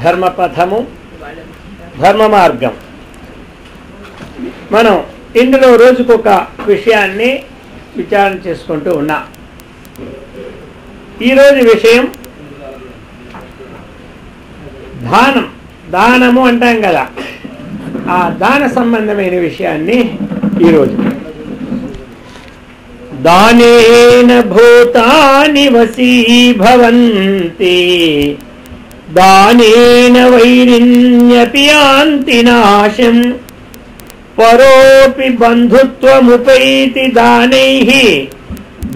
ధర్మపథము, ధర్మ మార్గం. మనం ఇందులో రోజుకొక విషయాన్ని విచారణ చేసుకుంటూ ఉన్నాం. ఈరోజు విషయం దానం. దానము అంటాం కదా, ఆ దాన సంబంధమైన విషయాన్ని ఈరోజు. దానేన భూతాని వశీభవంతి దానేన వైరిణ్యపి యాంతి నాశం పరోపి బంధుత్వముపైతి దానైః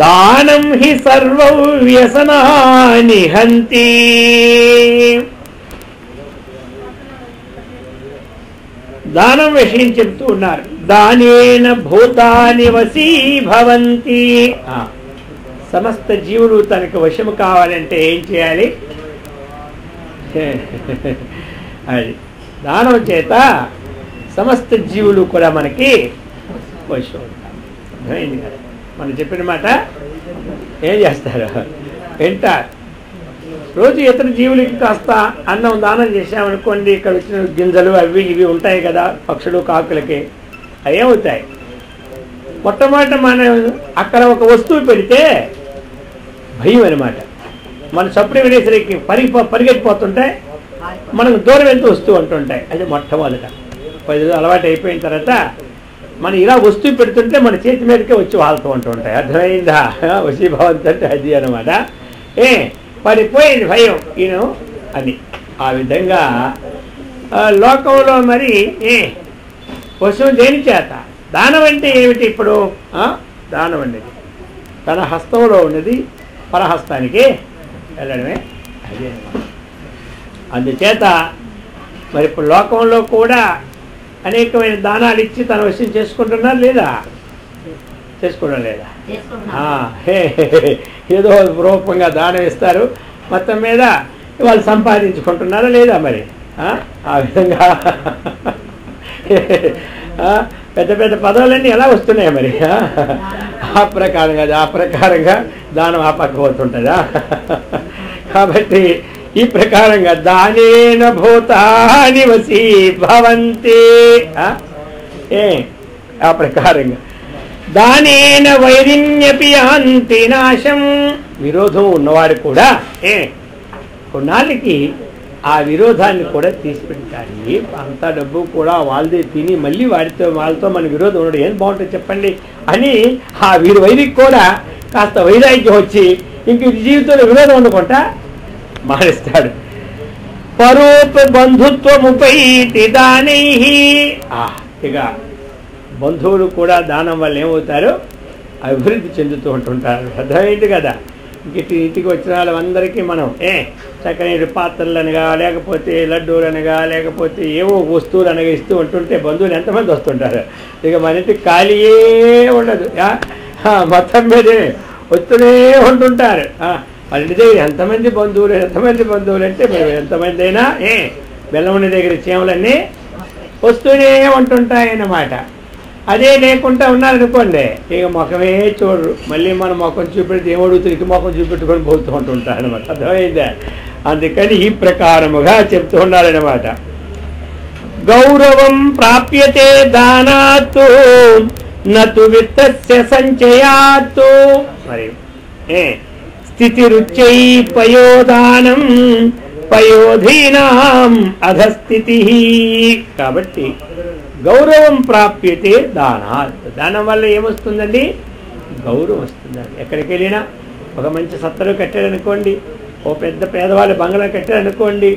దానం హి సర్వం వ్యసనాని హంతి. దానం విషయం చెప్తూ ఉన్నారు. దానేన భూతాని వశీభవంతి. సమస్త జీవులు తనకు వశము కావాలంటే ఏం చేయాలి? అది దానం చేత సమస్త జీవులు కూడా మనకి వశం ఉంటారు. అర్థమైంది కదా? మనం చెప్పిన మాట ఏం చేస్తారు? వింటారు. రోజు ఇతర జీవులకి కాస్త అన్నం దానం చేసామనుకోండి, ఇక్కడ వచ్చిన గింజలు అవి ఇవి ఉంటాయి కదా పక్షులు కాకులకి, అవేమవుతాయి? మొట్టమొదట మనం అక్కడ ఒక వస్తువు పెడితే భయం అనమాట. మన చప్పుడు వినేసరికి పరిగెత్తిపోతుంటాయి, మనకు దూరం వెళ్తూ వస్తూ ఉంటుంటాయి. అది మొట్టమొదట. 10 రోజులు అలవాటు అయిపోయిన తర్వాత మనం ఇలా వస్తువు పెడుతుంటే మన చేతి మీదకే వచ్చి వాళ్తూ ఉంటుంటాయి. అర్థమైందా? వశీభవంతి అంటే అది అనమాట. పడిపోయింది భయం ఈయన అని. ఆ విధంగా లోకంలో మరి వశం దేని చేత? దానం అంటే ఏమిటి? ఇప్పుడు దానం అనేది తన హస్తంలో ఉన్నది పరహస్తానికి వెళ్ళడమే. అదే అందుచేత మరి ఇప్పుడు లోకంలో కూడా అనేకమైన దానాలు ఇచ్చి తన వశం చేసుకుంటున్నారు లేదా? చేసుకోవడం లేదా? ఏదో రూపంగా దానం ఇస్తారు, మొత్తం మీద వాళ్ళు సంపాదించుకుంటున్నారా లేదా? మరి ఆ విధంగా పెద్ద పెద్ద పదవులన్నీ ఎలా వస్తున్నాయి మరి? ఆ ప్రకారంగా దానం ఆపకపోతుంటుందా? కాబట్టి ఈ ప్రకారంగా దానేన భూతాని వశీభవంతి. ఆ ప్రకారంగా దానేన వైరిణ్యపి యాంతి నాశం. విరోధం ఉన్నవాడు కూడా కొన్నాళ్ళకి ఆ విరోధాన్ని కూడా తీసిపెట్టాలి. అంత డబ్బు కూడా వాళ్ళదే తిని మళ్ళీ వాళ్ళతో మన విరోధం ఉండడం ఏం బాగుంటుంది చెప్పండి అని ఆ వైరికి కూడా కాస్త వైరాగ్యం వచ్చి ఇంక జీవితంలో విరోధం ఉండకుండా మానేస్తాడు. పరోప బంధుత్వముపైతి దానైః. ఇక బంధువులు కూడా దానం వల్ల ఏమవుతారు? అభివృద్ధి చెందుతూ ఉంటుంటారు. అర్థమైంది కదా? ఇంటికి వచ్చిన వాళ్ళందరికీ మనం చక్కని పాత్రలు అనగా, లేకపోతే లడ్డూలు అనగా, లేకపోతే ఏవో వస్తువులు అనగా ఇస్తూ ఉంటుంటే బంధువులు ఎంతమంది వస్తుంటారు? ఇక మన ఇంటికి ఖాళీయే ఉండదు. మొత్తం మీదే వస్తూనే ఉంటుంటారు. వాళ్ళ ఇంటి దగ్గర ఎంతమంది బంధువులు అంటే మేము ఎంతమంది అయినా బెల్లముని దగ్గర చీమలన్నీ వస్తూనే ఉంటుంటాయన్నమాట. అదే లేకుండా ఉన్నారనుకోండి, ఇక ముఖమే చూడరు. మళ్ళీ మన ముఖం చూపెడితే ఏమడుగుతుంది? ఇక ముఖం చూపెట్టుకొని పోతూ ఉంటుంటారు అనమాట. అర్థమైందా? అందుకని ఈ ప్రకారముగా చెప్తూ ఉన్నారనమాట. గౌరవం ప్రాప్యతే దానాత్తు నతు విత్తస్య సంచయాత్తు. మరి స్థితి రుచై పయోదానం పయోధీనాం అధస్థితి. కాబట్టి గౌరవం ప్రాప్యతే దానాత్. దానం వల్ల ఏమొస్తుందండి? గౌరవం వస్తుందండి. ఎక్కడికి వెళ్ళినా ఒక మంచి సత్తలు కట్టారనుకోండి, ఓ పెద్ద పేదవాళ్ళ బంగ్లా కట్టారనుకోండి,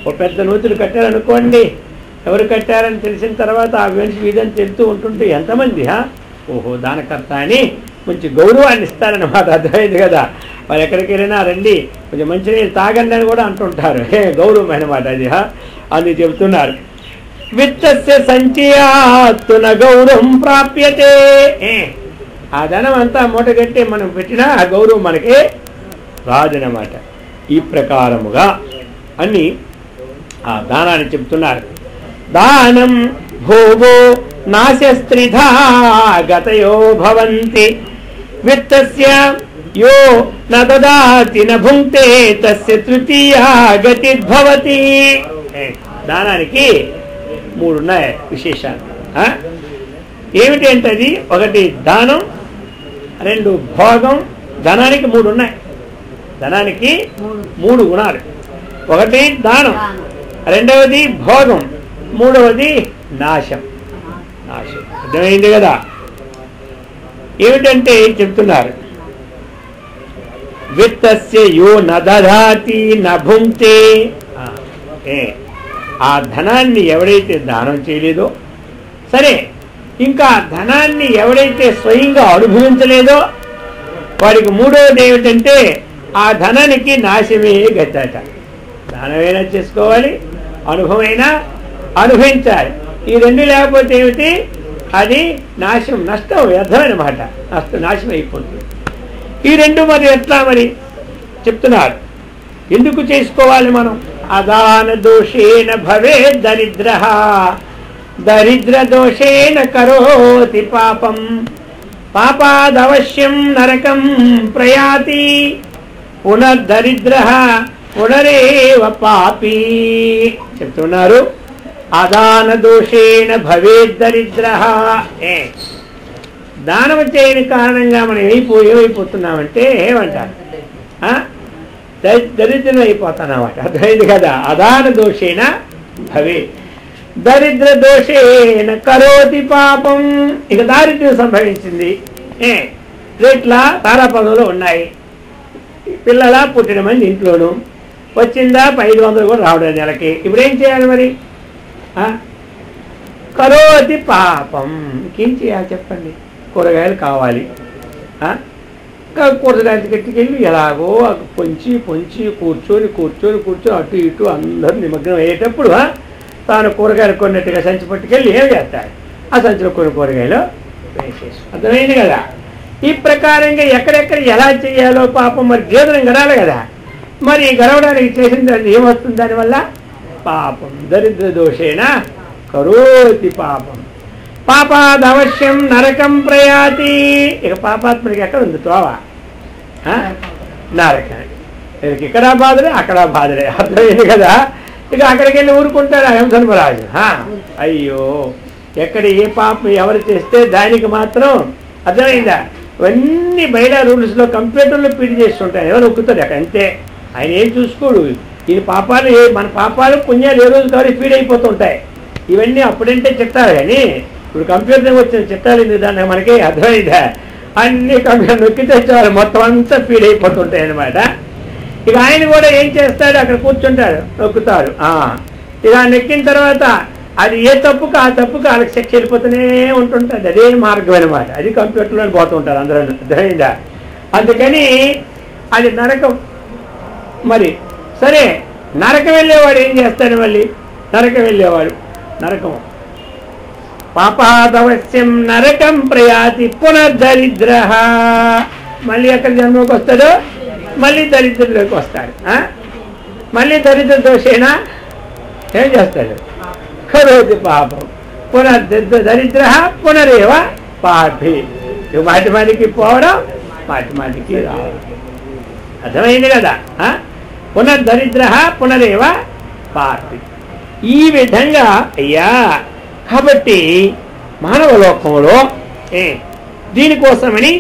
ఓ పెద్ద నూతులు కట్టారనుకోండి, ఎవరు కట్టారని తెలిసిన తర్వాత ఆ మనిషి వీధని తెలుస్తూ ఉంటుంటే ఎంతమంది ఓహో దానకర్త అని మంచి గౌరవాన్ని ఇస్తారనమాట. అర్థమైంది కదా? వాళ్ళు ఎక్కడికి వెళ్ళినా రండి కొంచెం మంచినీళ్ళు తాగండి అని కూడా అంటుంటారు. గౌరవం అనమాట అది. అని చెబుతున్నారు. విత్తస్య సంచయాత్తున గౌరవం ప్రాప్యతే. ఆ ధనం అంతా మూటగట్టి మనం పెట్టినా ఆ గౌరవం మనకి రాదనమాట. ఈ ప్రకారముగా అని ఆ దానాన్ని చెప్తున్నారు. దానం భోగో నాశస్త్రిధా గతయో భవంతి విత్తస్య యో న దదాతి న భుంక్తే తస్య తృతీయా గతిర్భవతి. దానానికి 3 ఉన్నాయి విశేషాలు. ఏమిటి అంటే అది, ఒకటి దానం, 2 భోగం. ధనానికి 3 ఉన్నాయి. ధనానికి 3 గుణాలు. ఒకటి దానం, రెండవది భోగం, మూడవది నాశం. నాశం అర్థమైంది కదా. ఏమిటంటే చెప్తున్నారు, విత్తస్య యో న దదాతి న భుంక్తే. ఆ ధనాన్ని ఎవడైతే దానం చేయలేదో, సరే ఇంకా ధనాన్ని ఎవడైతే స్వయంగా అనుభవించలేదో వాడికి మూడవది ఏమిటంటే ఆ ధనానికి నాశమే గతట. దానమైనా చేసుకోవాలి, అనుభవమైనా అనుభవించాలి. ఈ 2 లేకపోతే ఏమిటి, అది నాశం, నష్టం, వ్యర్థమన్నమాట. నాశనం అయిపోతుంది. ఈ 2 మరి ఎట్లా మరి చెప్తున్నారు. ఎందుకు చేసుకోవాలి మనం? అదాన దోషేణ భవే దరిద్ర, దరిద్ర దోషేణ కరోతి పాపం, పాపాదవశ్యం నరకం ప్రయాతి, పునర్దరిద్ర పునరేవ పాపి. చెప్తున్నారు అదాన దోషేణ భవే దరిద్ర. దానం చేయని కారణంగా మనం ఏమైపోతున్నామంటే ఏమంటారు, దరిద్రం అయిపోతానమాట. అర్థమైంది కదా. అదాన దోషేణ భవే దరిద్ర దోషేణ కరోతి పాపం. ఇక దారిద్ర్యం సంభవించింది. రేట్లా తారాపదంలో ఉన్నాయి. పిల్లల పుట్టిన మంది ఇంట్లోనూ వచ్చిందా 500 కూడా రావడం నెలకి. ఇప్పుడు ఏం చేయాలి మరి? కరోతి పాపం. ఇంకేం చేయాలి చెప్పండి? కూరగాయలు కావాలి. కూరగాయలు కట్టుకెళ్ళి ఎలాగో పొంచి కూర్చొని అటు ఇటు అందరూ నిమగ్నం అయ్యేటప్పుడు తాను కూరగాయలు కొన్నట్టుగా సంచి పట్టుకెళ్ళి ఏం చేస్తాడు? ఆ సంచిలో కొన్ని కూరగాయలు వేసేసి. అర్థమైంది కదా. ఈ ప్రకారంగా ఎక్కడెక్కడ ఎలా చేయాలో పాపం మరి గేదెలను గడాలి కదా. మరి గడవడానికి చేసింది ఏమొస్తుంది దానివల్ల? పాపం. దరిద్ర దోషేణ కరోతి పాపం, పాపాదవశ్యం నరకం ప్రయాతి. ఇక పాపాత్మకి ఎక్కడ ఉంది తోవ? నరకం. ఇక్కడ బాధలే, అక్కడ బాధలే. అర్థమైంది కదా. ఇక అక్కడికి వెళ్ళి ఊరుకుంటాడు హంసన్మరాజు. అయ్యో, ఎక్కడ ఏ పాపం ఎవరు చేస్తే దానికి మాత్రం. అర్థమైందా? ఇవన్నీ బయట రూల్స్లో కంప్యూటర్లో ఫీడ్ చేస్తుంటాయి. ఎవరు నొక్కుతారు అక్కడ, అంతే. ఆయన ఏం చూసుకోడు. ఈ పాపాలు మన పాపాలు పుణ్యాలు ఏ రోజు కాబట్టి ఫీడ్ అయిపోతుంటాయి. ఇవన్నీ అప్పుడంటే చెప్తారు కానీ ఇప్పుడు కంప్యూటర్ వచ్చిన చిట్టాలు ఎందుకు దాన్ని మనకి? అర్థమైందా? అన్ని కంప్యూటర్ నొక్కితే చాలు మొత్తం అంతా ఫీడ్ అయిపోతుంటాయి అన్నమాట. ఇక ఆయన కూడా ఏం చేస్తాడు, అక్కడ కూర్చుంటాడు, నొక్కుతాడు. ఇక నొక్కిన తర్వాత అది ఏ తప్పుకు ఆ తప్పుకు వాళ్ళకి శిక్ష వెళ్ళిపోతూనే ఉంటుంటుంది. అదే మార్గం అనమాట. అది కంప్యూటర్లో పోతుంటారు అందరూ. అర్థమైందా? అందుకని అది నరకం. మరి సరే, నరకం వెళ్ళేవాడు ఏం చేస్తాడు? మళ్ళీ నరకం వెళ్ళేవాడు నరకం, పాపాదవశ్యం నరకం ప్రయాతి పునర్దరిద్ర. మళ్ళీ ఎక్కడ జన్మకు వస్తాడు? మళ్ళీ దరిద్రులకు వస్తాడు. మళ్ళీ దరిద్ర దోషేనా ఏం చేస్తాడు? కరోతి పాపం, పునర్దరిద్ర పునరేవ పాపి. మాటిమాటికి పోవడం, మాటిమాటికి రావడం. అర్థమైంది కదా. పునర్దరిద్ర పునరేవ పాపి. ఈ విధంగా అయ్యా. కాబట్టి మానవ లోకంలో దీనికోసమని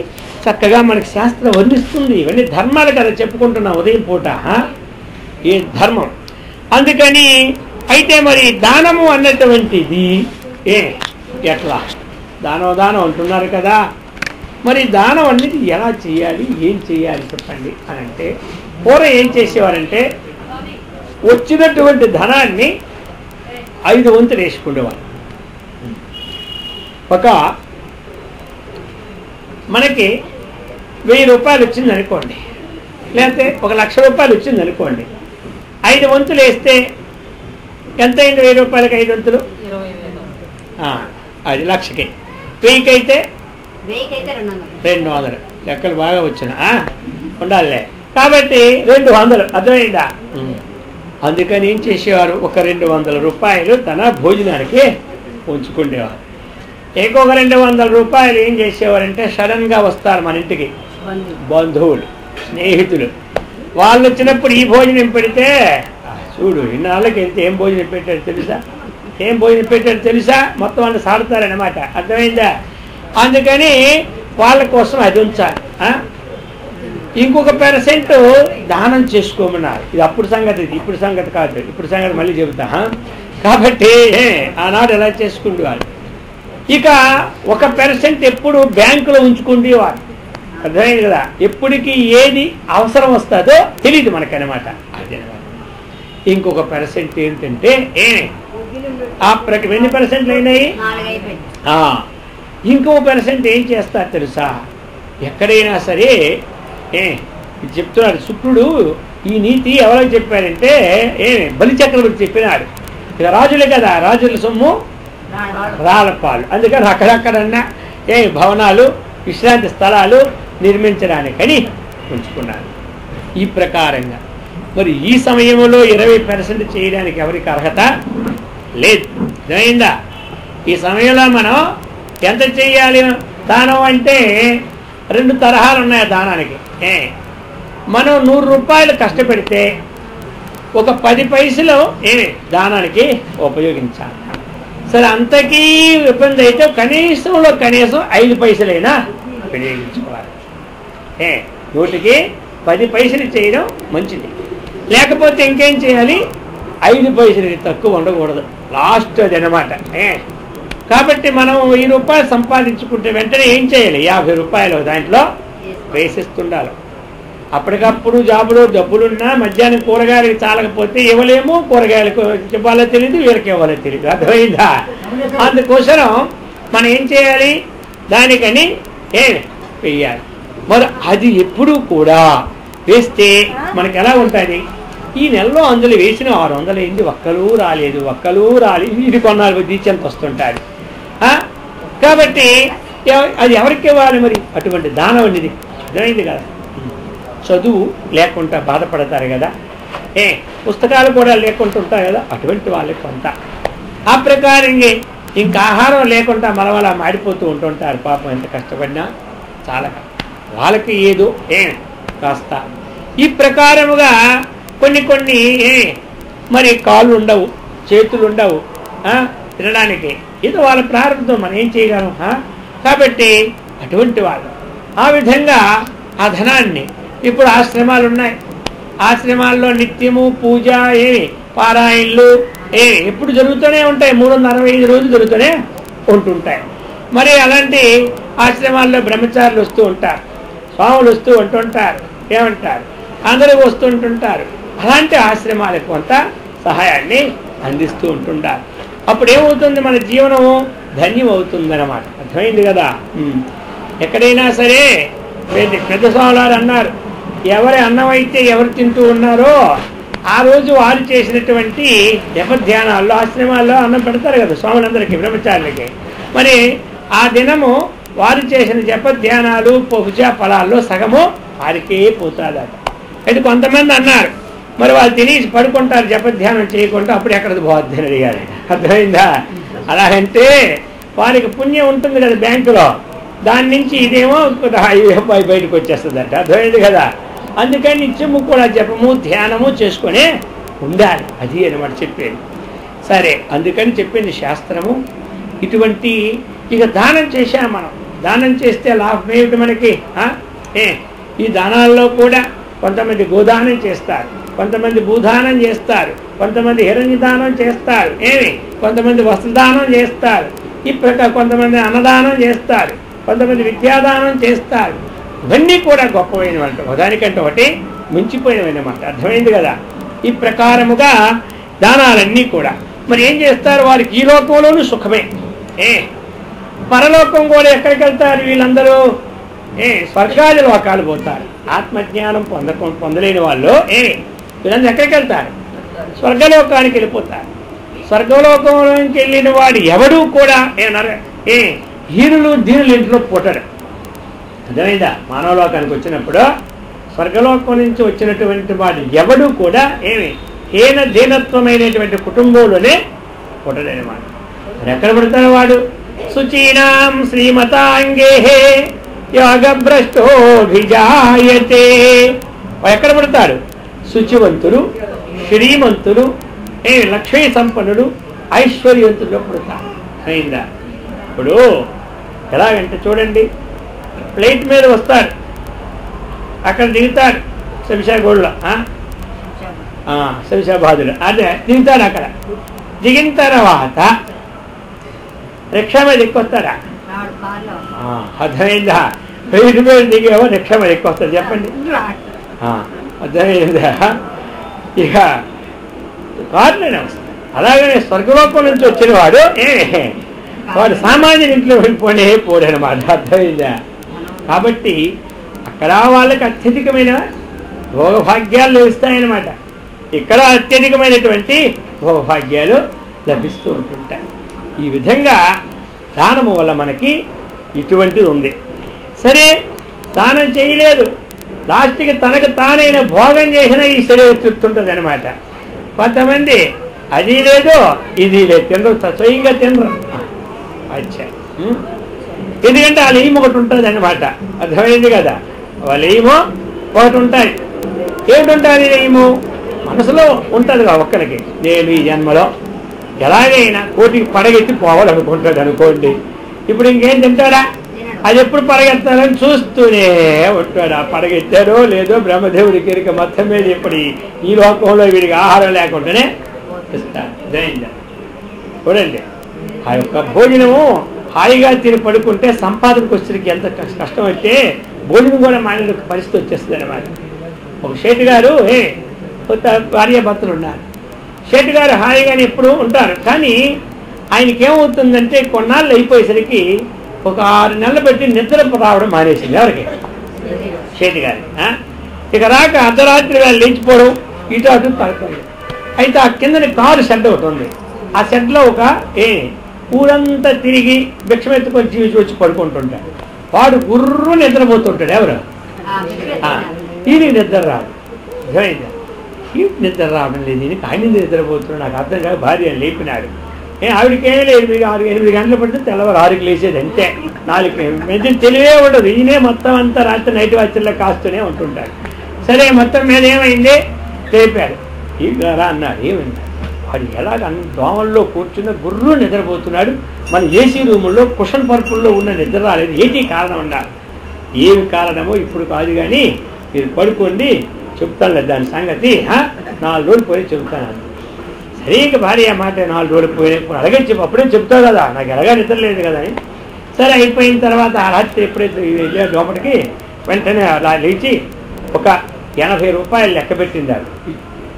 చక్కగా మనకి శాస్త్రం వర్ణిస్తుంది. ఇవన్నీ ధర్మాలు కదా చెప్పుకుంటున్నాం ఉదయం పూట. ఈ ధర్మం. అందుకని అయితే మరి దానము అన్నటువంటిది ఎట్లా? దానం అంటున్నారు కదా. మరి దానం అనేది ఎలా చేయాలి, ఏం చేయాలి చెప్పండి అని అంటే, పూర్వం ఏం చేసేవారంటే వచ్చినటువంటి ధనాన్ని 5 వంతులు వేసుకునేవారు. ఒక మనకి 1000 రూపాయలు వచ్చింది అనుకోండి, లేకపోతే 1,00,000 రూపాయలు వచ్చింది అనుకోండి. 5 వంతులు వేస్తే ఎంత అయింది? 1000 రూపాయలకి 5 వంతులు అది 1,00,000కి. 1000కి అయితే 200. లెక్కలు బాగా వచ్చిన ఉండాలే. కాబట్టి 200. అర్థమైందా? అందుకని ఏం చేసేవారు, ఒక 200 రూపాయలు తన భోజనానికి ఉంచుకునేవారు. ఇంకొక 200 రూపాయలు ఏం చేసేవారంటే సడన్గా వస్తారు మన ఇంటికి, బంధువులు, స్నేహితులు వాళ్ళు వచ్చినప్పుడు ఈ భోజనం పెడితే చూడు ఇన్నాళ్ళకి వెళ్తే ఏం భోజనం పెట్టాడు తెలుసా, ఏం భోజనం పెట్టాడు తెలుసా, మొత్తం వాళ్ళు సాడుతారనమాట. అర్థమైందా? అందుకని వాళ్ళ కోసం అది ఉంచాలి. ఇంకొక % దానం చేసుకోమన్నారు. ఇది అప్పుడు సంగతి, ఇది ఇప్పుడు సంగతి కాదు. ఇప్పుడు సంగతి మళ్ళీ చెబుతా. కాబట్టి ఆనాడు ఎలా చేసుకుండేవారు. ఇక 1% ఎప్పుడు బ్యాంకులో ఉంచుకుండేవారు. అర్థమైంది కదా? ఎప్పటికి ఏది అవసరం వస్తుందో తెలియదు మనకనమాట. అదనమాట. ఇంకొక % ఏంటంటే ఎన్ని % అయినాయి? ఇంకొక % ఏం చేస్తారు తెలుసా? ఎక్కడైనా సరే చెప్తున్నాడు శుక్రుడు. ఈ నీతి ఎవరికి చెప్పాడంటే బలిచక్రవర్తి చెప్పినాడు. ఇక రాజులే కదా, రాజుల సొమ్ము రాళ్ళపాలు. అందుకని అక్కడక్కడన్నా భవనాలు, విశ్రాంతి స్థలాలు నిర్మించడానికని ఉంచుకున్నారు. ఈ ప్రకారంగా మరి ఈ సమయంలో 20% చేయడానికి ఎవరికి అర్హత లేదు. అర్థమైందా? ఈ సమయంలో మనం ఎంత చెయ్యాలి దానం అంటే 2 తరహాలు ఉన్నాయి దానానికి. మనం 100 రూపాయలు కష్టపెడితే ఒక 10 పైసలు దానానికి ఉపయోగించాలి. సరే అంతకీ ఇబ్బంది అయితే కనీసం 5 పైసలైనా వినియోగించుకోవాలి. 100కి 10 పైసలు చేయడం మంచిది. లేకపోతే ఇంకేం చేయాలి? 5 పైసలకి తక్కువ ఉండకూడదు. లాస్ట్ అది అన్నమాట. కాబట్టి మనం 1000 రూపాయలు సంపాదించుకుంటే వెంటనే ఏం చేయాలి? 50 రూపాయలు దాంట్లో వేసిస్తుండాలి. అప్పటికప్పుడు జాబులో డబ్బులున్నా మధ్యాహ్నం కూరగాయలకి చాలకపోతే ఇవ్వలేము. కూరగాయలకు ఇవ్వాలో తెలియదు, వీరికి ఇవ్వాలో తెలియదు. అర్థమైందా? అందుకోసం మనం ఏం చేయాలి? దానికని వేయాలి. మరి అది ఎప్పుడు కూడా వేస్తే మనకి ఎలా ఉంటుంది? ఈ నెలలో అందులో వేసిన 600 అయింది, ఒక్కలూ రాలేదు. ఇది కొన్నాళ్ళు దీచంత వస్తుంటారు. కాబట్టి అది ఎవరికి ఇవ్వాలి? మరి అటువంటి దానం అనేది అర్థమైంది కదా. చదువు లేకుండా బాధపడతారు కదా, పుస్తకాలు కూడా లేకుండా ఉంటాయి కదా, అటువంటి వాళ్ళకి కొంత. ఆ ప్రకారంగా ఇంకా ఆహారం లేకుండా మలవలా మాడిపోతూ ఉంటుంటారు. పాపం ఎంత కష్టపడినా చాలా వాళ్ళకి ఏదో కాస్త. ఈ ప్రకారముగా కొన్ని మరి కాళ్ళు ఉండవు, చేతులు ఉండవు తినడానికి. ఇది వాళ్ళ ప్రారంభం, మనం ఏం చేయగలం? కాబట్టి అటువంటి వాళ్ళు ఆ విధంగా ఆ ధనాన్ని ఇప్పుడు ఆశ్రమాలు ఉన్నాయి. ఆశ్రమాల్లో నిత్యము పూజ పారాయణలు ఎప్పుడు జరుగుతూనే ఉంటాయి. 365 రోజులు జరుగుతూనే ఉంటుంటాయి. మరి అలాంటి ఆశ్రమాల్లో బ్రహ్మచారులు వస్తూ ఉంటారు, స్వాములు వస్తూ ఉంటుంటారు, ఏమంటారు అందరూ వస్తుంటుంటారు. అలాంటి ఆశ్రమాలకు కొంత సహాయాన్ని అందిస్తూ ఉంటుంటారు. అప్పుడు ఏమవుతుంది? మన జీవనము ధన్యం అవుతుంది అన్నమాట. అర్థమైంది కదా. ఎక్కడైనా సరే పెద్ద స్వాములారు అన్నారు, ఎవరి అన్నం అయితే ఎవరు తింటూ ఉన్నారో ఆ రోజు వారు చేసినటువంటి జపధ్యానాల్లో ఆశ్రమాల్లో అన్నం పెడతారు కదా స్వాములందరికీ, బ్రహ్మచారులకి. మరి ఆ దినము వారు చేసిన జపధ్యానాలు పూజా ఫలాల్లో సగము వారికే పోతాదట. అయితే కొంతమంది అన్నారు, మరి వాళ్ళు తినేసి పడుకుంటారు జపధ్యానం చేయకుండా, అప్పుడు ఎక్కడది పోద్ది అని అడిగారు. అర్థమైందా? అలాగంటే వారికి పుణ్యం ఉంటుంది కదా బ్యాంకులో, దాని నుంచి ఇదేమో 5,000 బయటకు వచ్చేస్తుందట. అర్థమైంది కదా. అందుకని నిత్యము కూడా జపము ధ్యానము చేసుకునే ఉండాలి. అది అనమాట చెప్పేది. సరే, అందుకని చెప్పింది శాస్త్రము. ఇటువంటి ఇక దానం చేశాం మనం. దానం చేస్తే లాభం ఏమిటి మనకి? ఈ దానాల్లో కూడా కొంతమంది గోదానం చేస్తారు, కొంతమంది భూదానం చేస్తారు, కొంతమంది హిరణ్య దానం చేస్తారు, కొంతమంది వస్త్రదానం చేస్తారు, ఈ ప్రకారం కొంతమంది అన్నదానం చేస్తారు, కొంతమంది విద్యాదానం చేస్తారు. ఇవన్నీ కూడా గొప్పమైనవంట, ఒకదానికంటే ఒకటి మించిపోయినవన్నమాట. అర్థమైంది కదా. ఈ ప్రకారముగా దానాలన్నీ కూడా మరి ఏం చేస్తారు? వారికి ఈ లోకంలోనూ సుఖమే, పరలోకం కూడా ఎక్కడికి వెళ్తారు వీళ్ళందరూ? స్వర్గాది లోకాలు పోతారు. ఆత్మజ్ఞానం పొందలేని వాళ్ళు వీళ్ళందరూ ఎక్కడికి వెళ్తారు? స్వర్గలోకానికి వెళ్ళిపోతారు. స్వర్గలోకంలోకి వెళ్ళిన వాడు ఎవడూ కూడా హీనులు దీనులు ఇంట్లో పుట్టడు. అర్థమైందా? మానవలోకానికి వచ్చినప్పుడు స్వర్గలోకం నుంచి వచ్చినటువంటి వాడు ఎవడు కూడా హీన దీనత్వమైనటువంటి కుటుంబంలోనే పుట్టడనమాట. మరి ఎక్కడ పుడతాడు వాడు? శుచీనాం శ్రీమతాంగే యాగభ్రష్టోభిజాయతే. ఎక్కడ పుడతారు? శుచివంతులు, శ్రీమంతులు, లక్ష్మీ సంపన్నులు, ఐశ్వర్యవంతులు పుడతారు. అయిందా? ఇప్పుడు ఎలాగంటే చూడండి, ప్లేట్ మీద వస్తారు, అక్కడ దిగుతారు శంషాగూడలో, శంషాబాదులో అదే దిగుతారు. అక్కడ దిగిన తర్వాత రిక్షా మీద ఎక్కువస్తారా? అర్థమైందా? ప్లేట్ మీద దిగేవో రిక్షా మీద ఎక్కువస్తారు చెప్పండి. అర్థమైందా? ఇక కారులోనే వస్తారు. అలాగనే స్వర్గలోకం నుంచి వచ్చిన వాడు వాడు సామాన్య ఇంట్లో పోడనమాట. అర్థమైందా? కాబట్టి అక్కడ వాళ్ళకి అత్యధికమైన భోగభాగ్యాలు లభిస్తాయన్నమాట. ఇక్కడ అత్యధికమైనటువంటి భోగభాగ్యాలు లభిస్తూ ఉంటుంటాయి. ఈ విధంగా దానము వల్ల మనకి ఇటువంటిది ఉంది. సరే, దానం చేయలేదు, లాస్ట్కి తనకు తానైన భోగం చేసిన ఈ శరీరం చెప్తుంటుంది అనమాట. కొంతమంది అది లేదు ఇది లేదు, తినరు, స్వయంగా తినరు. అచ్చా, ఎందుకంటే వాళ్ళ ఏమి ఒకటి ఉంటుంది అనమాట. అర్థమైంది కదా? వాళ్ళ ఏమో ఒకటి ఉంటాయి. ఏమిటుంటుంది ఏమో మనసులో ఉంటుంది కదా ఒక్కరికి. నేను ఈ జన్మలో ఎలాగైనా కోటికి పడగెత్తి పోవాలనుకుంటాడు అనుకోండి. ఇప్పుడు ఇంకేం తింటాడా? అది ఎప్పుడు పడగెత్తాలని చూస్తూనే ఉంటాడు. ఆ పడగెత్తారో లేదో బ్రహ్మదేవుడికి ఎరిక మొత్తం మీద ఇప్పుడు ఈ లోకంలో వీడికి ఆహారం లేకుండానే ఇస్తాడు. చూడండి, ఆ యొక్క భోజనము హాయిగా తిని పడుకుంటే సంపాదనకు వచ్చేసరికి ఎంత కష్టం అయితే భోజనం కూడా మానే పరిస్థితి వచ్చేస్తుంది అనమాట. ఒక షేటు గారు భార్య భర్తలు ఉన్నారు. షేటు గారు హాయిగానే ఎప్పుడు ఉంటారు. కానీ ఆయనకి ఏమవుతుందంటే కొన్నాళ్ళు అయిపోయేసరికి ఒక 6 నెలలు పెట్టి నిద్ర రావడం మానేసింది. ఎవరికి? షేటు గారి. ఇక రాక అర్ధరాత్రి వేళ లేచిపోవడం, ఇటు అటు పడుతుంది. అయితే ఆ కిందని కారు షెడ్ ఒకటి ఉంది. ఆ షెడ్లో ఒక ఊరంతా తిరిగి భిక్షమెత్తుకొని జీవించి వచ్చి పడుకుంటుంటాడు. వాడు గుర్రు నిద్రపోతుంటాడు. ఎవరు? ఈయనకి నిద్ర రాదు. నిద్ర రావడం లేదు. ఈయనకి ఆయన నిద్రపోతున్నాడు. నాకు అర్థం కాదు. భార్య లేపినాడు. ఆవిడకేం లేదు, 8 గంటలు పడితే తెల్లవారు 6కి లేచేది అంతే. 4కి మంచి తెలివే ఉండదు. ఈయనే మొత్తం అంతా రాత్రి నైట్ వాచర్లో కాస్తూనే ఉంటుంటాడు. సరే, మొత్తం మీద ఏమైంది? లేపాడు. ఈ రా అన్నాడు. ఏమైంది? వాడు ఎలాగ దోమల్లో కూర్చున్న గుర్రు నిద్రపోతున్నాడు. మన ఏసీ రూముల్లో కుషన్ పరుపుల్లో ఉన్న నిద్ర రాలేదు. ఏంటి కారణం అన్నారు. ఏమి కారణమో ఇప్పుడు కాదు, కానీ మీరు పడుకోండి, చెప్తాను దాని సంగతి. 4 రోజులు పోయి చెబుతాను. సరే, ఇంక భార్య మాట 4 రోజులు పోయినా అలాగే అప్పుడే చెప్తావు కదా, నాకు ఎలాగా నిద్ర లేదు కదా అని. సరే, అయిపోయిన తర్వాత ఆ రాత్రి ఎప్పుడైతే వెళ్ళే లోపలికి వెంటనే అలా లేచి ఒక 80 రూపాయలు లెక్క పెట్టిందారు.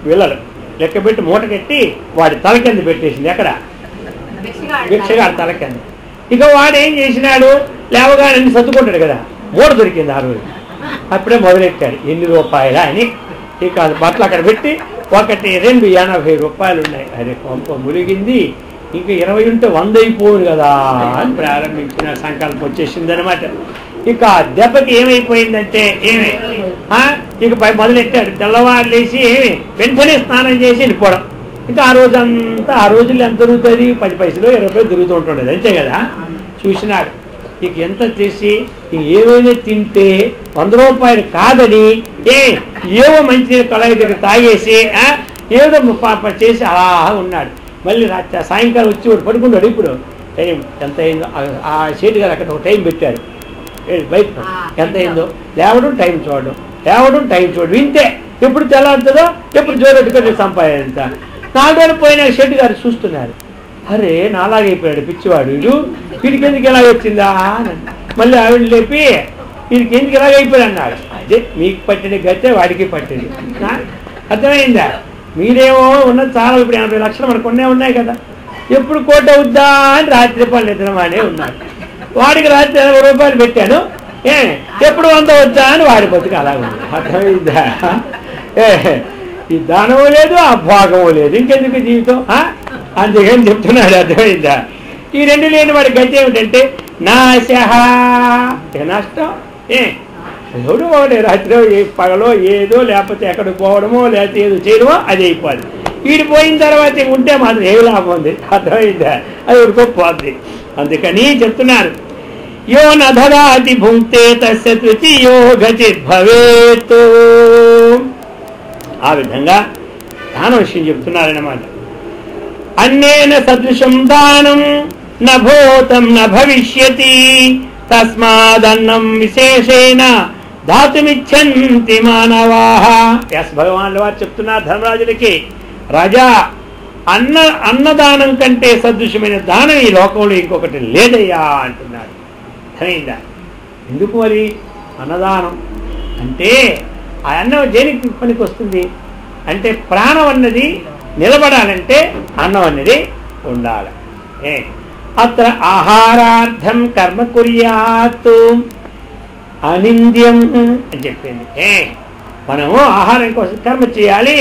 పిల్లలు లెక్కబెట్టి మూట కట్టి వాడి తల కింద పెట్టేసింది. ఎక్కడ? భిక్షగాడు తల కింద. ఇక వాడు ఏం చేసినాడు? లేవగానే సర్దుకుంటాడు కదా, మూట దొరికింది ఆ రోజు. అప్పుడే మొదలెట్టాడు. 8 రూపాయలా అని. ఇక బట్టలు అక్కడ పెట్టి 1, 2, 80 రూపాయలు ఉన్నాయి. అదే కొంప ములిగింది. ఇంకా 20 ఉంటే 100 అయిపోదు కదా అని ప్రారంభించిన సంకల్పం వచ్చేసింది అనమాట. ఇక దెబ్బకి ఏమైపోయిందంటే ఇక మొదలెట్టాడు. తెల్లవారు లేచి వెంటనే స్నానం చేసి వెళ్ళిపోవడం. ఇంకా ఆ రోజంతా, ఆ రోజుల్లో ఎంత దొరుకుతుంది? 10 పైసలు 20 రూపాయలు దొరుకుతూ ఉంటుండేది అంతే కదా. చూసినాడు. ఇక ఎంత చేసి ఏమైనా తింటే 100 రూపాయలు కాదని ఏవో మంచి కళాయి దగ్గర తాగేసి ఏదో చేసి అలా ఉన్నాడు. మళ్ళీ రాత్రి సాయంకాలం వచ్చి వాడు పడుకున్నాడు. ఇప్పుడు టైం ఎంత అయిందో ఆ షేటు గారు అక్కడ ఒక టైం పెట్టారు బయట. ఎంత అయిందో లేవడం, టైం చూడడం, లేవడం, టైం చూడడం, ఇంతే. ఎప్పుడు తెల్లారుతుందో ఎప్పుడు జోరెట్టుకొని సంపాదించ. 4 రోజులు పోయినా షెడ్ గారు చూస్తున్నారు. అరే, నాలాగైపోయాడు పిచ్చివాడు, వీడికి ఎందుకు ఎలాగ వచ్చిందా అని. మళ్ళీ ఆవిడ లేపి వీడికి ఎందుకు ఎలాగైపోయాడు అన్నాడు. అదే మీకు పట్టిన గతే వాడికి పట్టింది. అర్థమైందా? మీరేమో ఉన్నది చాలా, ఇప్పుడు 80 లక్షలు మనకు కొన్నే ఉన్నాయి కదా, ఎప్పుడు కోట అవుద్దా అని రాత్రి పనులు నిద్రమానే ఉన్నాడు. వాడికి రాత్రి 80 రూపాయలు పెట్టాను, ఎప్పుడు 100 వద్దా అని వాడి బతుకు అలా ఉంది. అర్థమైందా? ఈ దానము లేదు, ఆ భోగము లేదు, ఇంకెందుకు జీవితం? అందుకని చెప్తున్నాడు. అర్థమైందా? ఈ 2 లేని వాడి గతి ఏమిటంటే నాశ. నష్టం ఎవడు ఒకటి రాత్రి పగలో ఏదో, లేకపోతే ఎక్కడికి పోవడమో, లేకపోతే ఏదో చేయడమో అది అయిపోద్ది. వీడి పోయిన తర్వాత ఉంటే మాత్రం ఏ లాభం ఉంది? అర్థమైందా? అది ఉడికొపోద్ది. అందుకని చెప్తున్నారు, యో నదరాతి భుంక్తే తస్య తృతీయో గతిర్ భవేత్. ఆ విధంగా దాన విషయం చెప్తున్నారన్నమాట. అన్నేన సదృశం దానం న భూతం న భవిష్యతి తస్మాదన్నం విశేషేణ ధాతుమిచ్చంతి మానవాః. వ్యాస భగవానుల వారు చెప్తున్నారు ధర్మరాజులకి, రాజా అన్నదానం కంటే సదృశమైన దానం ఈ లోకంలో ఇంకొకటి లేదయ్యా అంటున్నాడు. అర్థమైందా? ఎందుకు మరి అన్నదానం అంటే ఆ అన్నం దేనికి పనికి వస్తుంది అంటే ప్రాణం అన్నది నిలబడాలంటే అన్నం అన్నది ఉండాలి. అత్ర ఆహారార్థం కర్మ కుర్యాత్ అనింద్యం అని చెప్పింది. మనము ఆహారం కోసం కర్మ చేయాలి,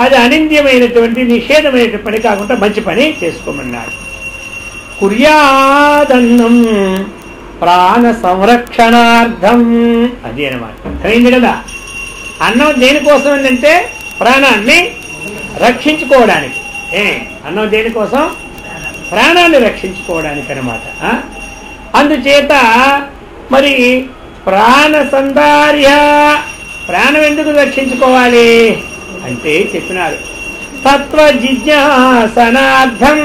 అది అనింద్యమైనటువంటి నిషేధమైన పని కాకుండా మంచి పని చేసుకోమన్నాడు. కుర్యాదన్నం ప్రాణ సంరక్షణార్థం, అది అనమాట. అర్థమైంది కదా? అన్నం దేనికోసం ఏంటంటే ప్రాణాన్ని రక్షించుకోవడానికి. అన్నం దేనికోసం? ప్రాణాన్ని రక్షించుకోవడానికి అనమాట. అందుచేత మరి ప్రాణ సంధార్య, ప్రాణం ఎందుకు రక్షించుకోవాలి అంటే చెప్పినారు తత్వ జిజ్ఞాసనార్థం.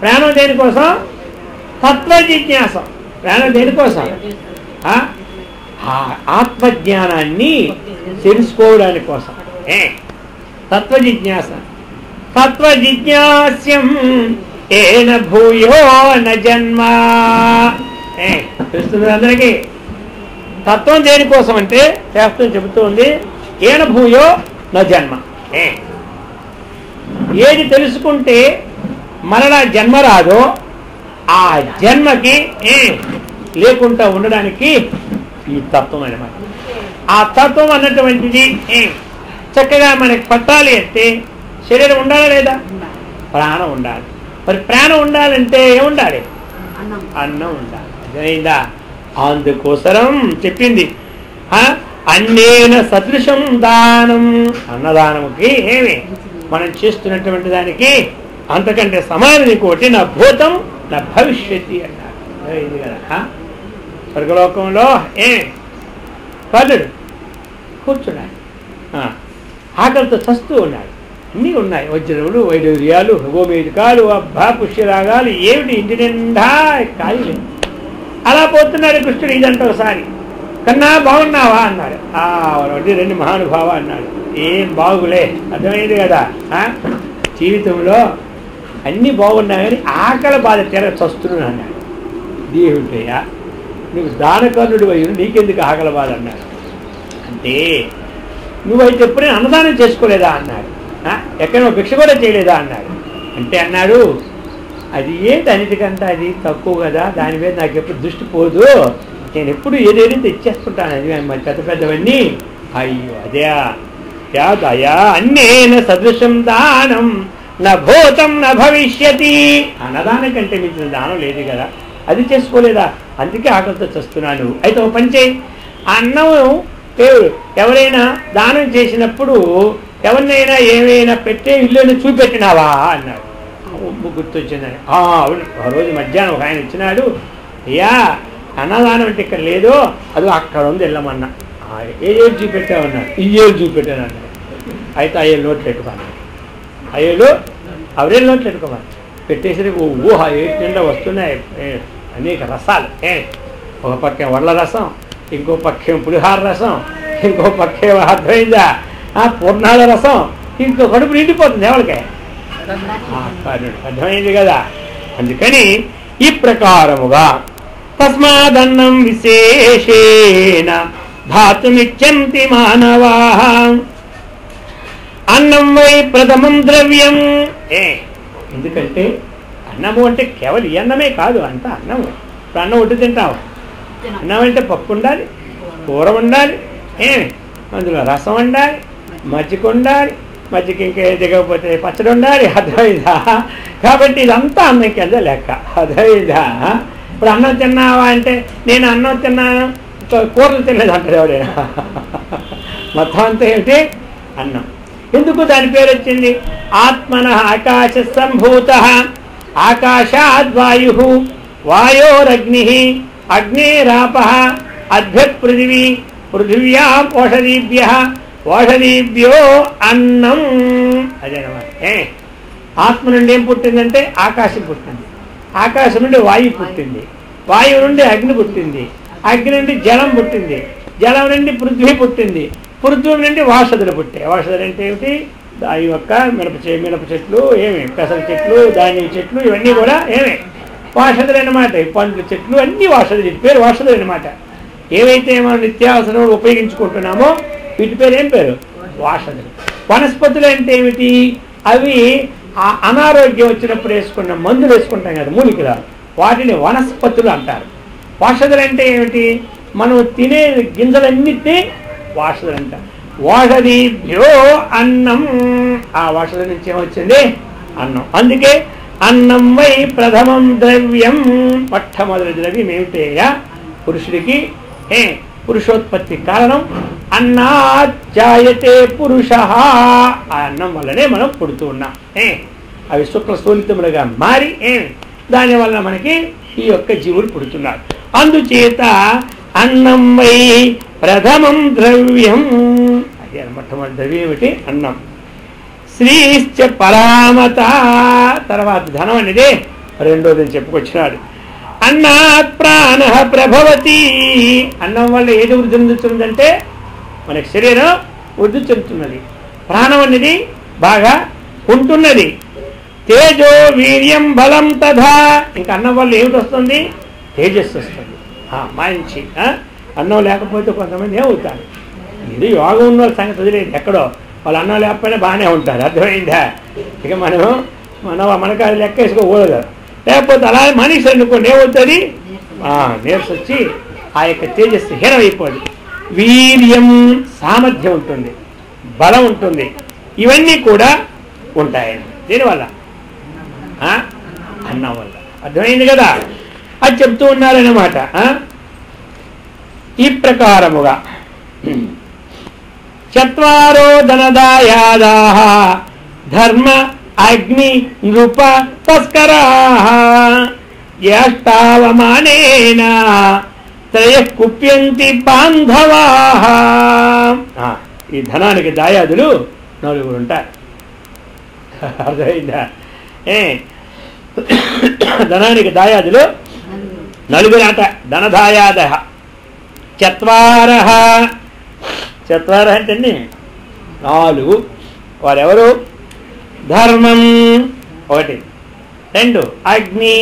ప్రాణం దేనికోసం? తత్వ జిజ్ఞాసం. ప్రాణం దేనికోసం? ఆత్మజ్ఞానాన్ని తెలుసుకోవడానికి కోసం. తత్వ జిజ్ఞాస. తత్వ జిజ్ఞాస్యం ఏన భూయో న జన్మ. తెలుస్తుంది అందరికీ. తత్వం దేనికోసం అంటే శాస్త్రం చెబుతోంది ఏన భూయో న జన్మ. ఏది తెలుసుకుంటే మరలా జన్మ రాదో ఆ జన్మకి లేకుండా ఉండడానికి ఈ తత్వం అన్నమాట. ఆ తత్వం అన్నటువంటిది చక్కగా మనకి పట్టాలి అంటే శరీరం ఉండాలా లేదా? ప్రాణం ఉండాలి. మరి ప్రాణం ఉండాలంటే ఏముండాలి? అన్నం ఉండాలి. అర్థమైందా? అందుకోసరం చెప్పింది అన్నేన సదృశం దానం. అన్నదానముకి మనం చేస్తున్నటువంటి దానికి అంతకంటే సమానం ఇంకోటి నా భూతం నా భవిష్యత్తు అన్నారు. ఇది కదా స్వర్గలోకంలో కదుడు కూర్చున్నాడు, ఆకలితో చస్తూ ఉన్నాడు. అన్నీ ఉన్నాయి, వజ్రములు వైడూర్యాలు గోమేదికాలు అబ్బా పుష్యరాగాలు ఏమిటి ఇంటి నిండా కాయలు. అలా పోతున్నాడు కృష్ణుడు. ఇదంతా ఒకసారి కన్నా బాగున్నావా అన్నాడు. వడ్డీ రెండు మహానుభావ అన్నాడు. ఏం బాగులే. అర్థమైంది కదా? జీవితంలో అన్నీ బాగున్నా కానీ ఆకలి బాధ చస్తున్నాను అన్నాడు. దేవుంటయ్యా నువ్వు దానకర్ణుడు అయ్యి నీకెందుకు ఆకలి బాధ అన్నాడు. అంటే నువ్వైతే ఎప్పుడైనా అన్నదానం చేసుకోలేదా అన్నాడు. ఎక్కడో భిక్ష కూడా చేయలేదా అన్నాడు. అంటే అన్నాడు అది ఏంటి అన్నిటికంటే అది తక్కువ కదా, దాని మీద నాకు ఎప్పుడు దృష్టి పోదు, నేను ఎప్పుడు ఏదేదో తెచ్చేసుకుంటాను. అది మరి పెద్ద పెద్దవన్నీ. అయ్యో అదే దయా అన్నేన సదృశం దానం నా భూతం నా భవిష్యతి. అన్నదానం కంటే మించిన దానం లేదు కదా, అది చేసుకోలేదా, అందుకే ఆకలితో చస్తున్నాను. అయితే ఓ పని చేయి, అన్నం ఎవరైనా దానం చేసినప్పుడు ఎవరినైనా ఏమైనా పెట్టే ఇల్లు చూపెట్టినావా అన్నాడు. గుర్తొచ్చిందని. అవును, ఆ రోజు మధ్యాహ్నం ఒక ఆయన ఇచ్చినాడు, అయ్యా అన్నదానం అంటే ఇక్కడ లేదు, అది అక్కడ ఉంది వెళ్ళమన్నా. ఏ ఏళ్ళు చూపెట్టామన్నాడు. ఈ ఏళ్ళు చూపెట్టాను అన్నాడు. అయితే ఆ ఏళ్ళు నోట్లు పెట్టుకున్నాను. ఆ ఏళ్ళు అవరేళ్ళు నోట్లు పెట్టుకోమని పెట్టేసరికి ఊహ ఏటి నిండా వస్తున్నాయి అనేక రసాలు. ఒక పక్కేం వడ్ల రసం, ఇంకో పక్కేం పులిహార రసం, ఇంకో పక్కేం అర్థమైందా పూర్ణాల రసం, ఇంకో కడుపు నిండిపోతుంది ఎవరికే. అర్థమైంది కదా? అందుకని ఈ ప్రకారముగా తస్మాదన్నం విశేషేణ ధాతుమిచ్చంతి మానవాః. అన్నం వై ప్రథమం ద్రవ్యం. ఎందుకంటే అన్నము అంటే కేవలం ఈ అన్నమే కాదు, అంతా అన్నము. ఇప్పుడు అన్నం వండి తింటాము. అన్నం అంటే పప్పు ఉండాలి, కూర ఉండాలి, అందులో రసం ఉండాలి, మజ్జిగ ఉండాలి, మజ్జిగ ఇంకా దిగకపోతే పచ్చడి ఉండాలి. అర్థమైందా? కాబట్టి ఇదంతా అన్నం కింద లెక్క. అర్థమైందా? ఇప్పుడు అన్నం తిన్నావా అంటే నేను అన్నం తిన్నాను కూరలు తినలేదు అంటారు ఎవరైనా. మొత్తం అంతా ఏమిటి? అన్నం. ఎందుకు దాని పేరు వచ్చింది? ఆత్మన ఆకాశ సంభూత ఆకాశాద్వాయు వాయోరగ్ని అగ్నేరాప అద్భుత్ పృథివీ పృథివ్యాం ఓషధీభ్యో అన్నం. అదేనమాట. ఆత్మ నుండి ఏం పుట్టిందంటే ఆకాశం పుట్టింది, ఆకాశం నుండి వాయువు పుట్టింది, వాయువు నుండి అగ్ని పుట్టింది, అగ్ని నుండి జలం పుట్టింది, జలం నుండి పృథ్వీ పుట్టింది, పృథ్వీ నుండి వాషధులు పుట్టాయి. వాషధులు అంటే ఏమిటి? దాని యొక్క మినప చెట్లు, ఏమి పెసర చెట్లు, ధాన్యం చెట్లు, ఇవన్నీ కూడా ఏమి వాషధులు అన్నమాట. పండ్ల చెట్లు అన్ని వాషధులు, వీటి పేరు వాషధులు అన్నమాట. ఏవైతే మనం నిత్యావసరం ఉపయోగించుకుంటున్నామో వీటి పేరు ఏం పేరు? వాషధులు. వనస్పతులు అంటే ఏమిటి? అవి అనారోగ్యం వచ్చినప్పుడు వేసుకున్న మందులు వేసుకుంటాం కదా, మూలికలు, వాటిని వనస్పతులు అంటారు. వాషధులు అంటే ఏమిటి? మనం తినే గింజలన్నిటినీ వాషధులు అంటారు. ఓషధీభ్యో అన్నం. ఆ వాషధ నుంచి ఏమొచ్చింది? అన్నం. అందుకే అన్నం వై ప్రథమం ద్రవ్యం. మొట్టమొదటి ద్రవ్యం ఏమిటయ్యా? పురుషుడికి పురుషోత్పత్తి కారణం అన్నాజాయతే పురుష. ఆ అన్నం వల్లనే మనం పుడుతూ ఉన్నాం. అవి శుక్ల స్థూలితములుగా మారి దానివల్ల మనకి ఈ యొక్క జీవులు పుడుతున్నారు. అందుచేత అన్నం వై ప్రథమం ద్రవ్యం. అదే మొట్టమొదటి ద్రవ్యం ఏమిటి? అన్నం. శ్రీశ్చ పరామత. తర్వాత ధనం అనేది రెండోదని చెప్పుకొచ్చినాడు. అన్నాత్ ప్రాణ ప్రభవతి. అన్నం వల్ల ఏది వృద్ధి చెందుతుందంటే మనకి శరీరం వృద్ధి చెందుతున్నది, ప్రాణం అనేది బాగా ఉంటున్నది. తేజో వీర్యం బలం తథా. ఇంకా అన్నం వల్ల ఏమిటి వస్తుంది? తేజస్సు వస్తుంది. మంచి అన్నం లేకపోతే కొంతమంది ఏమవుతారు? ఇది యోగం ఉన్న వాళ్ళ సంగతి వదిలేదు, ఎక్కడో వాళ్ళు అన్నం లేకపోయినా బాగానే ఉంటారు. అర్థమైందా? ఇక మనకు అది లెక్క వేసుకోకూడదు. లేకపోతే అలా మనిషి అనుకోండి ఏమవుతుంది? నీరస వచ్చి ఆ యొక్క తేజస్సు హీనమైపోదు. వీర్యం సామర్థ్యం ఉంటుంది, బలం ఉంటుంది, ఇవన్నీ కూడా ఉంటాయండి. దీనివల్ల అన్నం వల్ల. అర్థమైంది కదా? అది చెప్తూ ఉన్నారన్నమాట. ఈ ప్రకారముగా చత్వారో ధనదాయాదాః ధర్మ అగ్ని నృప తస్కరాః జ్యేష్ఠావమానేన త్రయః కుప్యంతి బాంధవాః. ఈ ధనానికి దాయాదులు నలుగురు ఉంటారు. అర్థమైందా? ధనానికి దాయాదులు నలుగురాట. ధనదాయాద చత్వార. చత్వార అంటే 4. వారెవరు? ధర్మం 1, 2 అగ్ని,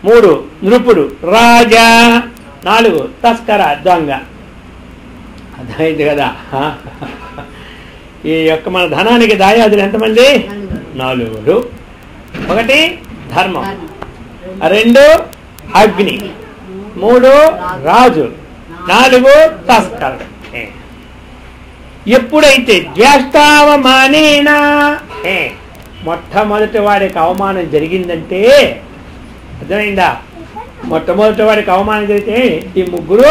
3 నృపుడు, రాజా, 4 తస్కర దొంగ. అర్థమైంది కదా? ఈ యొక్క మన ధనానికి దాయాదులు ఎంతమంది? 4. 1 ధర్మం, 2 అగ్ని, 3 రాజు, 4 తస్కరుడు. ఎప్పుడైతే జ్యేష్ఠావమానేనా మొట్టమొదటి వాడికి అవమానం జరిగిందంటే, అర్థమైందా? మొట్టమొదటి వాడికి అవమానం జరిగితే ఈ ముగ్గురు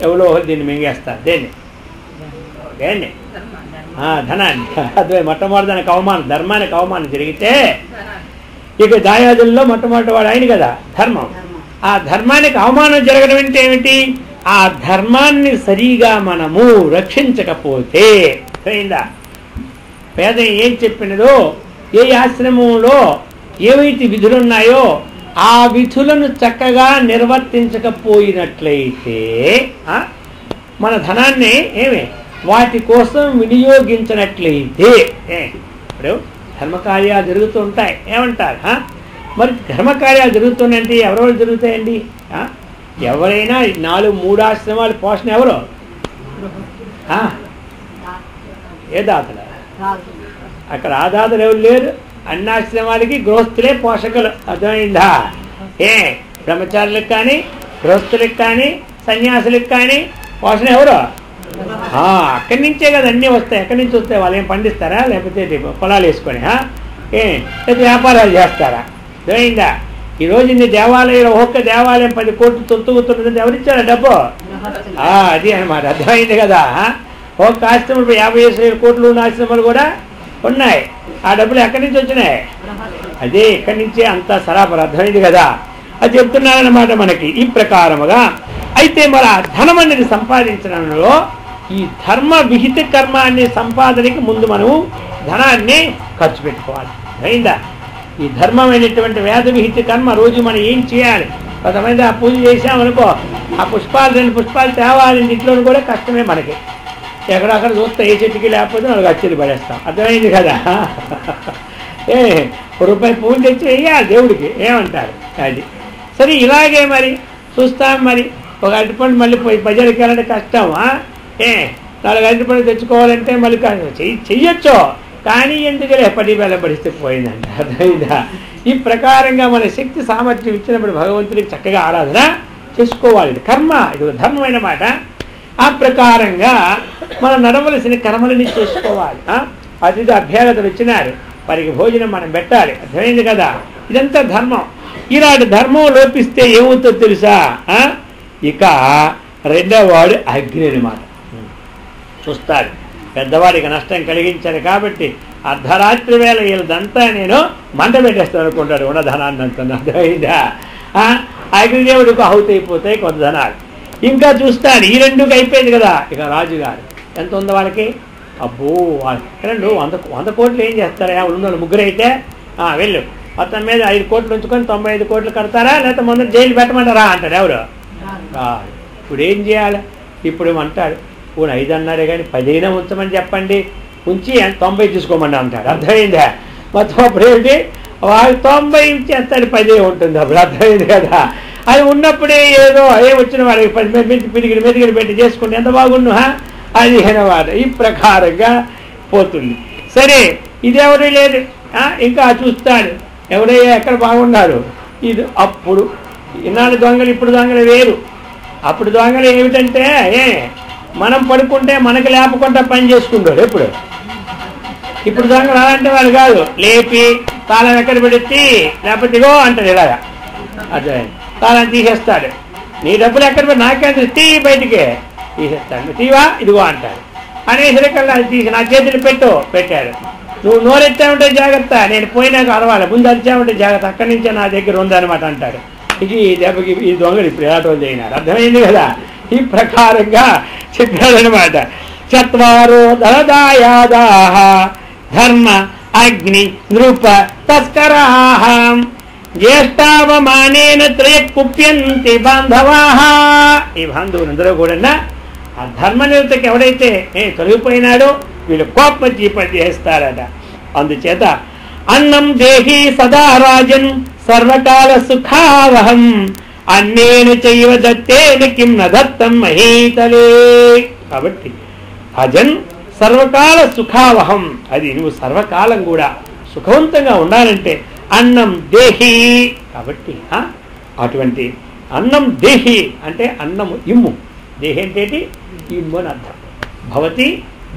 ఎవరో దీన్ని మింగేస్తారు. దేన్ని? ధనాన్ని. అదే మొట్టమొదటి దానికి అవమానం, ధర్మానికి అవమానం జరిగితే ఇక దాయాదుల్లో మొట్టమొదటి వాడు ఆయన కదా, ధర్మం. ఆ ధర్మానికి అవమానం జరగడం అంటే ఏమిటి? ఆ ధర్మాన్ని సరిగా మనము రక్షించకపోతే, అయిందా? పేద ఏం చెప్పినదో, ఏ ఆశ్రమంలో ఏవైతే విధులున్నాయో ఆ విధులను చక్కగా నిర్వర్తించకపోయినట్లయితే మన ధనాన్ని వాటి కోసం వినియోగించినట్లయితే, ఇప్పుడు ధర్మకార్యాలు జరుగుతూ ఉంటాయి. ఏమంటారు? మరి ధర్మకార్యాలు జరుగుతున్నాయంటే ఎవరెవరు జరుగుతాయండి? ఎవరైనా 4 ఆశ్రమాలు పోషణ ఎవరు? ఏ దాతలు? అక్కడ ఆ దాతలు ఎవరు లేరు. అన్ని ఆశ్రమాలకి గృహస్థులే పోషకులు. అర్థమైందా? బ్రహ్మచారులకు కానీ, గృహస్థులకు కానీ, సన్యాసులకు కానీ పోషణ ఎవరు? అక్కడి నుంచే కదా అన్నీ వస్తాయి. ఎక్కడి నుంచి వస్తాయి? వాళ్ళు ఏం పండిస్తారా? లేకపోతే పొలాలు వేసుకొని లేకపోతే వ్యాపారాలు చేస్తారా? అర్థమైందా? ఈరోజు ఇన్ని దేవాలయాలు, ఒక్కొక్క దేవాలయం 10 కోట్లు తొత్తుగుతున్నదంటే ఎవరిచ్చారా డబ్బు? అది అనమాట. అర్థమైంది కదా? ఒక్క ఆశ్రమం 57 కోట్లు ఉన్న ఆశ్రమాలు కూడా ఉన్నాయి. ఆ డబ్బులు ఎక్కడి నుంచి వచ్చినాయి? అదే ఇక్కడి నుంచే అంతా సరాపర. అర్థమైంది కదా? అది చెప్తున్నారన్నమాట మనకి ఈ ప్రకారముగా. అయితే మరి ఆ ధనం అనేది సంపాదించడంలో ఈ ధర్మ విహిత కర్మాన్ని సంపాదనకి ముందు మనము ధనాన్ని ఖర్చు పెట్టుకోవాలి. అయిందా? ఈ ధర్మమైనటువంటి వేద విహిత కర్మ రోజు మనం ఏం చేయాలి? కొంతమంది ఆ పూజ చేసామనుకో, ఆ పుష్పాలు 2 పుష్పాలు తేవాలి ఇంట్లో కూడా కష్టమే మనకి. ఎక్కడక్కడ చూస్తే ఏ చెట్టుకి లేకపోతే 4 అచ్చెలు పడేస్తాం. అర్థమైంది కదా? రూపాయి పూజ తెచ్చి వేయాలి దేవుడికి, ఏమంటారు? అది సరే. ఇలాగే మరి చూస్తాం. మరి ఒక అరటిపండు మళ్ళీ పోయి బజార్కి వెళ్ళాలంటే కష్టమా? 4 అరటిపండు తెచ్చుకోవాలంటే మళ్ళీ చెయ్యొచ్చు, కానీ ఎందుకులే 10 వెళ్ళబడిస్తే పోయిందంట. అర్థమైందా? ఈ ప్రకారంగా మన శక్తి సామర్థ్యం ఇచ్చినప్పుడు భగవంతుడికి చక్కగా ఆరాధన చేసుకోవాలి. ఇది కర్మ, ఇది ధర్మమైన మాట. ఆ ప్రకారంగా మనం నడవలసిన కర్మలని చేసుకోవాలి. అతిథి అభ్యాగతలు వచ్చినారు, వారికి భోజనం మనం పెట్టాలి. అర్థమైంది కదా? ఇదంతా ధర్మం. ఇలాంటి ధర్మం లోపిస్తే ఏమవుతుందో తెలుసా? ఇక రెండవవాడు అగ్ని అన్నమాట. చూస్తాడు, పెద్దవాడికి నష్టం కలిగించారు కాబట్టి అర్ధరాత్రి వేళ వీళ్ళదంతా నేను మంట పెట్టేస్తాను అనుకుంటాడు, ఉన్న ధనాన్ని అంతా. అర్థమైందా? అగ్నిదేవుడికి ఆహుతి అయిపోతాయి కొంత ధనాలు. ఇంకా చూస్తాడు, ఈ 2కి అయిపోయింది కదా. ఇక రాజుగారు ఎంత ఉందో వాళ్ళకి? అబ్బో, వాళ్ళు 100 కోట్లు ఏం చేస్తారా? ఉన్న 3 అయితే వెళ్ళు, మొత్తం మీద 5 కోట్లు ఉంచుకొని 95 కోట్లు కడతారా, లేకపోతే ముందు జైలు పెట్టమంటారా అంటాడు. ఎవరు? ఇప్పుడు ఏం చేయాలి? ఇప్పుడు ఏమంటాడు, 5 అన్నారే కానీ 10 అయినా ఉంచమని చెప్పండి, ఉంచి 90 తీసుకోమని అంటాడు. అర్థమైందా? మొత్తం అప్పుడు ఏంటి, వాళ్ళు 90 ఇచ్చేస్తాడు, 10 ఉంటుంది అప్పుడు. అర్థమైంది కదా? అది ఉన్నప్పుడే ఏదో వచ్చిన వాళ్ళకి మెతికిడి పెట్టి చేసుకుంటే ఎంత బాగుండు. అది అనమాట. ఈ ప్రకారంగా పోతుంది. సరే, ఇది ఎవరు లేదు. ఇంకా చూస్తాడు, ఎవరయ్యా ఎక్కడ బాగున్నారు? ఇది అప్పుడు ఇన్నాళ్ళు దొంగలు, ఇప్పుడు దొంగలు వేరు. అప్పుడు దొంగలు ఏమిటంటే మనం పడుకుంటే మనకి లేపకుండా పని చేసుకుంటాడు. ఇప్పుడు దొంగలు అలాంటి వాళ్ళు కాదు. లేపి తాళం ఎక్కడ పెడితే లేకపోతే ఇగో అంటాడు, ఇలాగా. అదే తాళం తీసేస్తాడు. నీ డబ్బులు ఎక్కడ పెట్టి నాకేంద్ర తీ, బయటికి తీసేస్తాడు. తీవా, ఇదిగో అంటాడు. అనేసరికల్లా తీసి నా చేతులు పెట్టాడు. నువ్వు నోరెత్తామంటే జాగ్రత్త, నేను పోయినాక అరవాలి, ముందు అరిచామంటే జాగ్రత్త, అక్కడి నుంచే నా దగ్గర ఉందన్నమాట అంటాడు. ఇది దెబ్బకి ఈ దొంగలు ఇప్పుడు ఎలా రోజు అయినారు. అర్థమైంది కదా? ఈ ప్రకారంగా చెప్పాడనమాట. 4 దళదాయాదాః ధర్మ అగ్ని నృప తస్కరాః జ్యేష్ఠావమానేన త్రయ కుప్యంతి బాంధవాః. ఈ బాంధవులందరూ కూడా ఆ ధర్మనిరతకి ఎవడైతే తొలగిపోయినాడో వీళ్ళు కోపం పని చేస్తారట. అందుచేత అన్నం దేహి సదా రాజన్ సర్వకాల సుఖావహం అన్నేన చైవ దత్తేన కిం న దత్తం మహీతలే. కాబట్టి అజన్ సర్వకాల సుఖావహం, అది నువ్వు సర్వకాలం కూడా సుఖవంతంగా ఉండాలంటే అన్నం దేహి. కాబట్టి అటువంటి అన్నం దేహి అంటే అన్నము ఇమ్ము. దేహి అంటే ఇమ్ము అని అర్థం. భవతి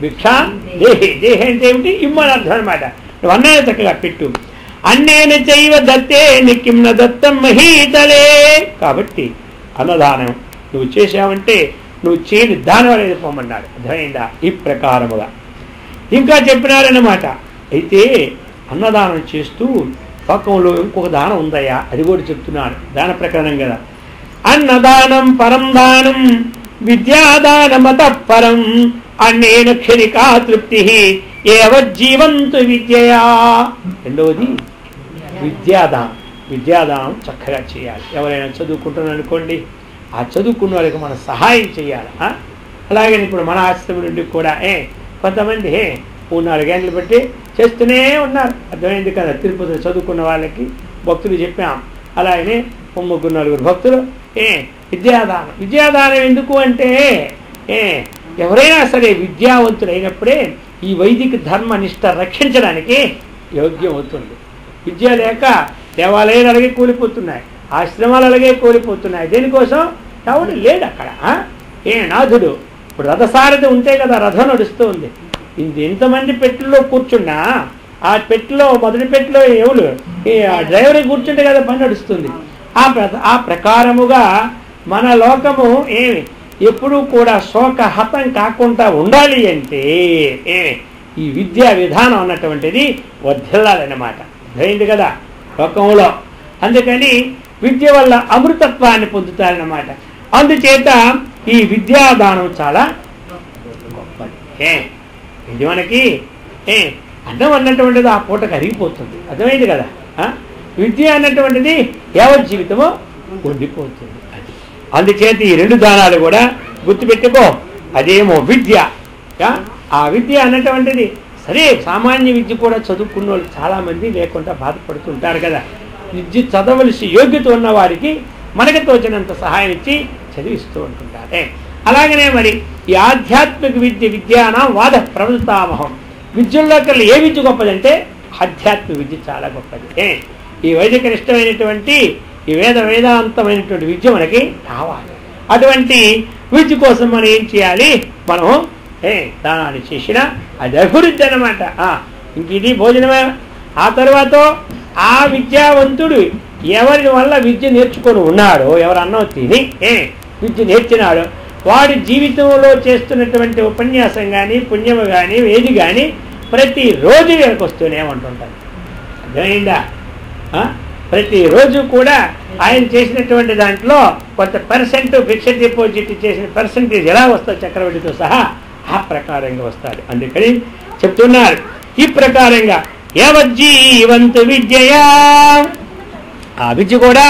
భిక్షా దేహి. దేహి అంటే ఏమిటి? ఇమ్ము అని అర్థం అనమాట. నువ్వు అన్నయ్య చక్కగా పెట్టు. అన్నేన చైవ దత్తేన కిం న దత్తం మహీతలే. కాబట్టి అన్నదానం నువ్వు చేసావంటే నువ్వు చేయని దానం అనేది పొమ్మన్నాడు. అర్థమైందా? ఈ ప్రకారముగా ఇంకా చెప్పినారన్నమాట. అయితే అన్నదానం చేస్తూ పక్కంలో ఇంకొక దానం ఉందయ్యా, అది కూడా చెప్తున్నాడు. దాన ప్రకరణం కదా. అన్నదానం పరం దానం విద్యాదానమత పరం అన్నేన క్షణికా తృప్తి ఏవజ్జీవంతు విద్యయా. రెండవది విద్యాదానం. విద్యాదానం చక్కగా చేయాలి. ఎవరైనా చదువుకుంటున్నారు అనుకోండి, ఆ చదువుకున్న వాళ్ళకి మనం సహాయం చేయాలి. అలాగే ఇప్పుడు మన ఆశ్రమం నుండి కూడా కొంతమంది 3-4 గంటలు బట్టి చేస్తూనే ఉన్నారు. అర్థమైంది కదా? తిరుపతిలో చదువుకున్న వాళ్ళకి భక్తులు చెప్పాం. అలాగనే 3-4 భక్తులు విద్యాదానం. విద్యాదానం ఎందుకు అంటే ఎవరైనా సరే విద్యావంతులు అయినప్పుడే ఈ వైదిక ధర్మ నిష్ట రక్షించడానికి యోగ్యం అవుతుంది. విద్య లేక దేవాలయాలు అలాగే కూలిపోతున్నాయి, ఆశ్రమాలు అలాగే కూలిపోతున్నాయి. దేనికోసం? ఎవడు లేడు అక్కడ. నాథుడు ఇప్పుడు రథసారథి ఉంటే కదా రథం నడుస్తూ ఉంది. ఎంతమంది పెట్టెల్లో కూర్చున్నా ఆ పెట్టెలో మొదటి పెట్టెలో ఎవరు ఆ డ్రైవర్ కూర్చుంటే కదా పని నడుస్తుంది. ఆ ప్రకారముగా మన లోకము ఎప్పుడూ కూడా శోకహతం కాకుండా ఉండాలి అంటే ఈ విద్యా విధానం అన్నటువంటిది వర్ధిల్లాలన్నమాట. అర్థమైంది కదా లోకంలో. అందుకని విద్య వల్ల అమృతత్వాన్ని పొందుతారన్నమాట. అందుచేత ఈ విద్యాదానం చాలా గొప్పది. ఇది మనకి అన్నం అన్నటువంటిది ఆ పూటకు అరిగిపోతుంది. అర్థమైంది కదా. విద్య అన్నటువంటిది యావత్ జీవితము ఉండిపోతుంది. అది అందుచేత ఈ 2 దానాలు కూడా గుర్తుపెట్టుకో. అదేమో విద్య, ఆ విద్య అన్నటువంటిది సరే సామాన్య విద్య కూడా చదువుకున్న వాళ్ళు చాలామంది లేకుండా బాధపడుతుంటారు కదా. విద్య చదవలసి యోగ్యత ఉన్న వారికి మనకు తోచినంత సహాయం ఇచ్చి చదివిస్తూ ఉంటుంటారే. అలాగనే మరి ఈ ఆధ్యాత్మిక విద్యానం వాద ప్రవృత్తామహం. విద్యల్లో కల్లా ఏ విద్య గొప్పదంటే ఆధ్యాత్మిక విద్య చాలా గొప్పది. ఈ వైదికనిష్టమైనటువంటి ఈ వేదాంతమైనటువంటి విద్య మనకి కావాలి. అటువంటి విద్య కోసం మనం ఏం చేయాలి? మనం దానాన్ని చేసినా అది అభివృద్ధి అన్నమాట. ఇంక ఇది భోజనమే. ఆ తర్వాత ఆ విద్యావంతుడు ఎవరి వల్ల విద్య నేర్చుకొని ఉన్నాడో, ఎవరు అన్నం తిని విద్య నేర్చినాడో వాడి జీవితంలో చేస్తున్నటువంటి ఉపన్యాసం కానీ పుణ్యము కానీ ఏది కానీ ప్రతిరోజు వీళ్ళకి వస్తూనే ఉంటుంటారు. అర్థమైందా? ప్రతిరోజు కూడా ఆయన చేసినటువంటి దాంట్లో కొంత పర్సెంట్ ఫిక్స్డ్ డిపాజిట్ చేసిన పర్సెంటేజ్ ఎలా వస్తుంది చక్రవడ్డీతో సహా ఆ ప్రకారంగా వస్తాడు. అందుకని చెప్తున్నారు ఈ ప్రకారంగా యావజ్జీవంతు విద్యయా. ఆ విద్య కూడా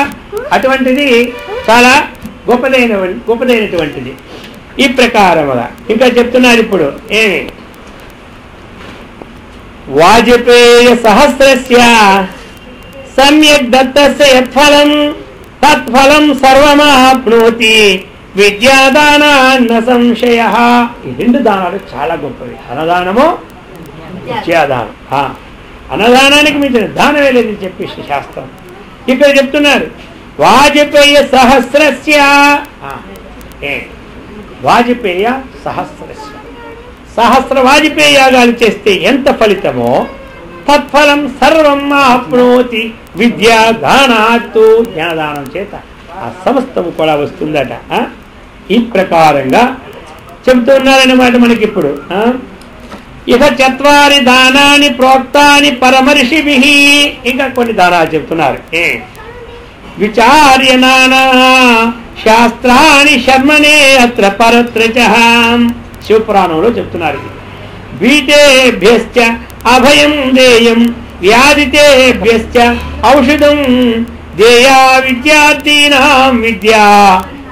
అటువంటిది చాలా గొప్పదైనటువంటిది. ఈ ప్రకారముగా ఇంకా చెప్తున్నారు ఇప్పుడు ఏమి వాజపేయ సహస్రస్య సమ్యక్ దత్తస్య యత్ఫలం తత్ఫలం సర్వమాప్నోతి విద్యాదానాన్న సంశయ. ఈ 2 దానాలు చాలా గొప్పవి. అన్నదానము విద్యాదానం. అన్నదానానికి మించిన దానమే లేదని చెప్పేసి శాస్త్రం ఇక్కడ చెప్తున్నారు. వాజపేయ సహస్రస్య వాజపేయ సహస్రస్య సహస్ర వాజపేయ యాగాలు చేస్తే ఎంత ఫలితమో తత్ఫలం సర్వం ఆప్నోతి విద్యాదానాత్తు. జ్ఞానదానం చేత ఆ సమస్తము కూడా వస్తుందట. ఈ ప్రకారంగా చెబుతున్నారన్నమాట మనకి ఇప్పుడు. ఇక 4 దానాన్ని ప్రోక్తాని పరమర్షిభిః. ఇంకా కొన్ని దానాలు చెప్తున్నారు. విచార్య నానా శాస్త్రాన్ని శర్మనే అత్ర పరత్రచ. శివపురాణంలో చెప్తున్నారు. భీతేభ్యశ్చ అభయం దేయం వ్యాధితేభ్యశ్చ ఔషధం దేయా విద్యార్థీనాం విద్యా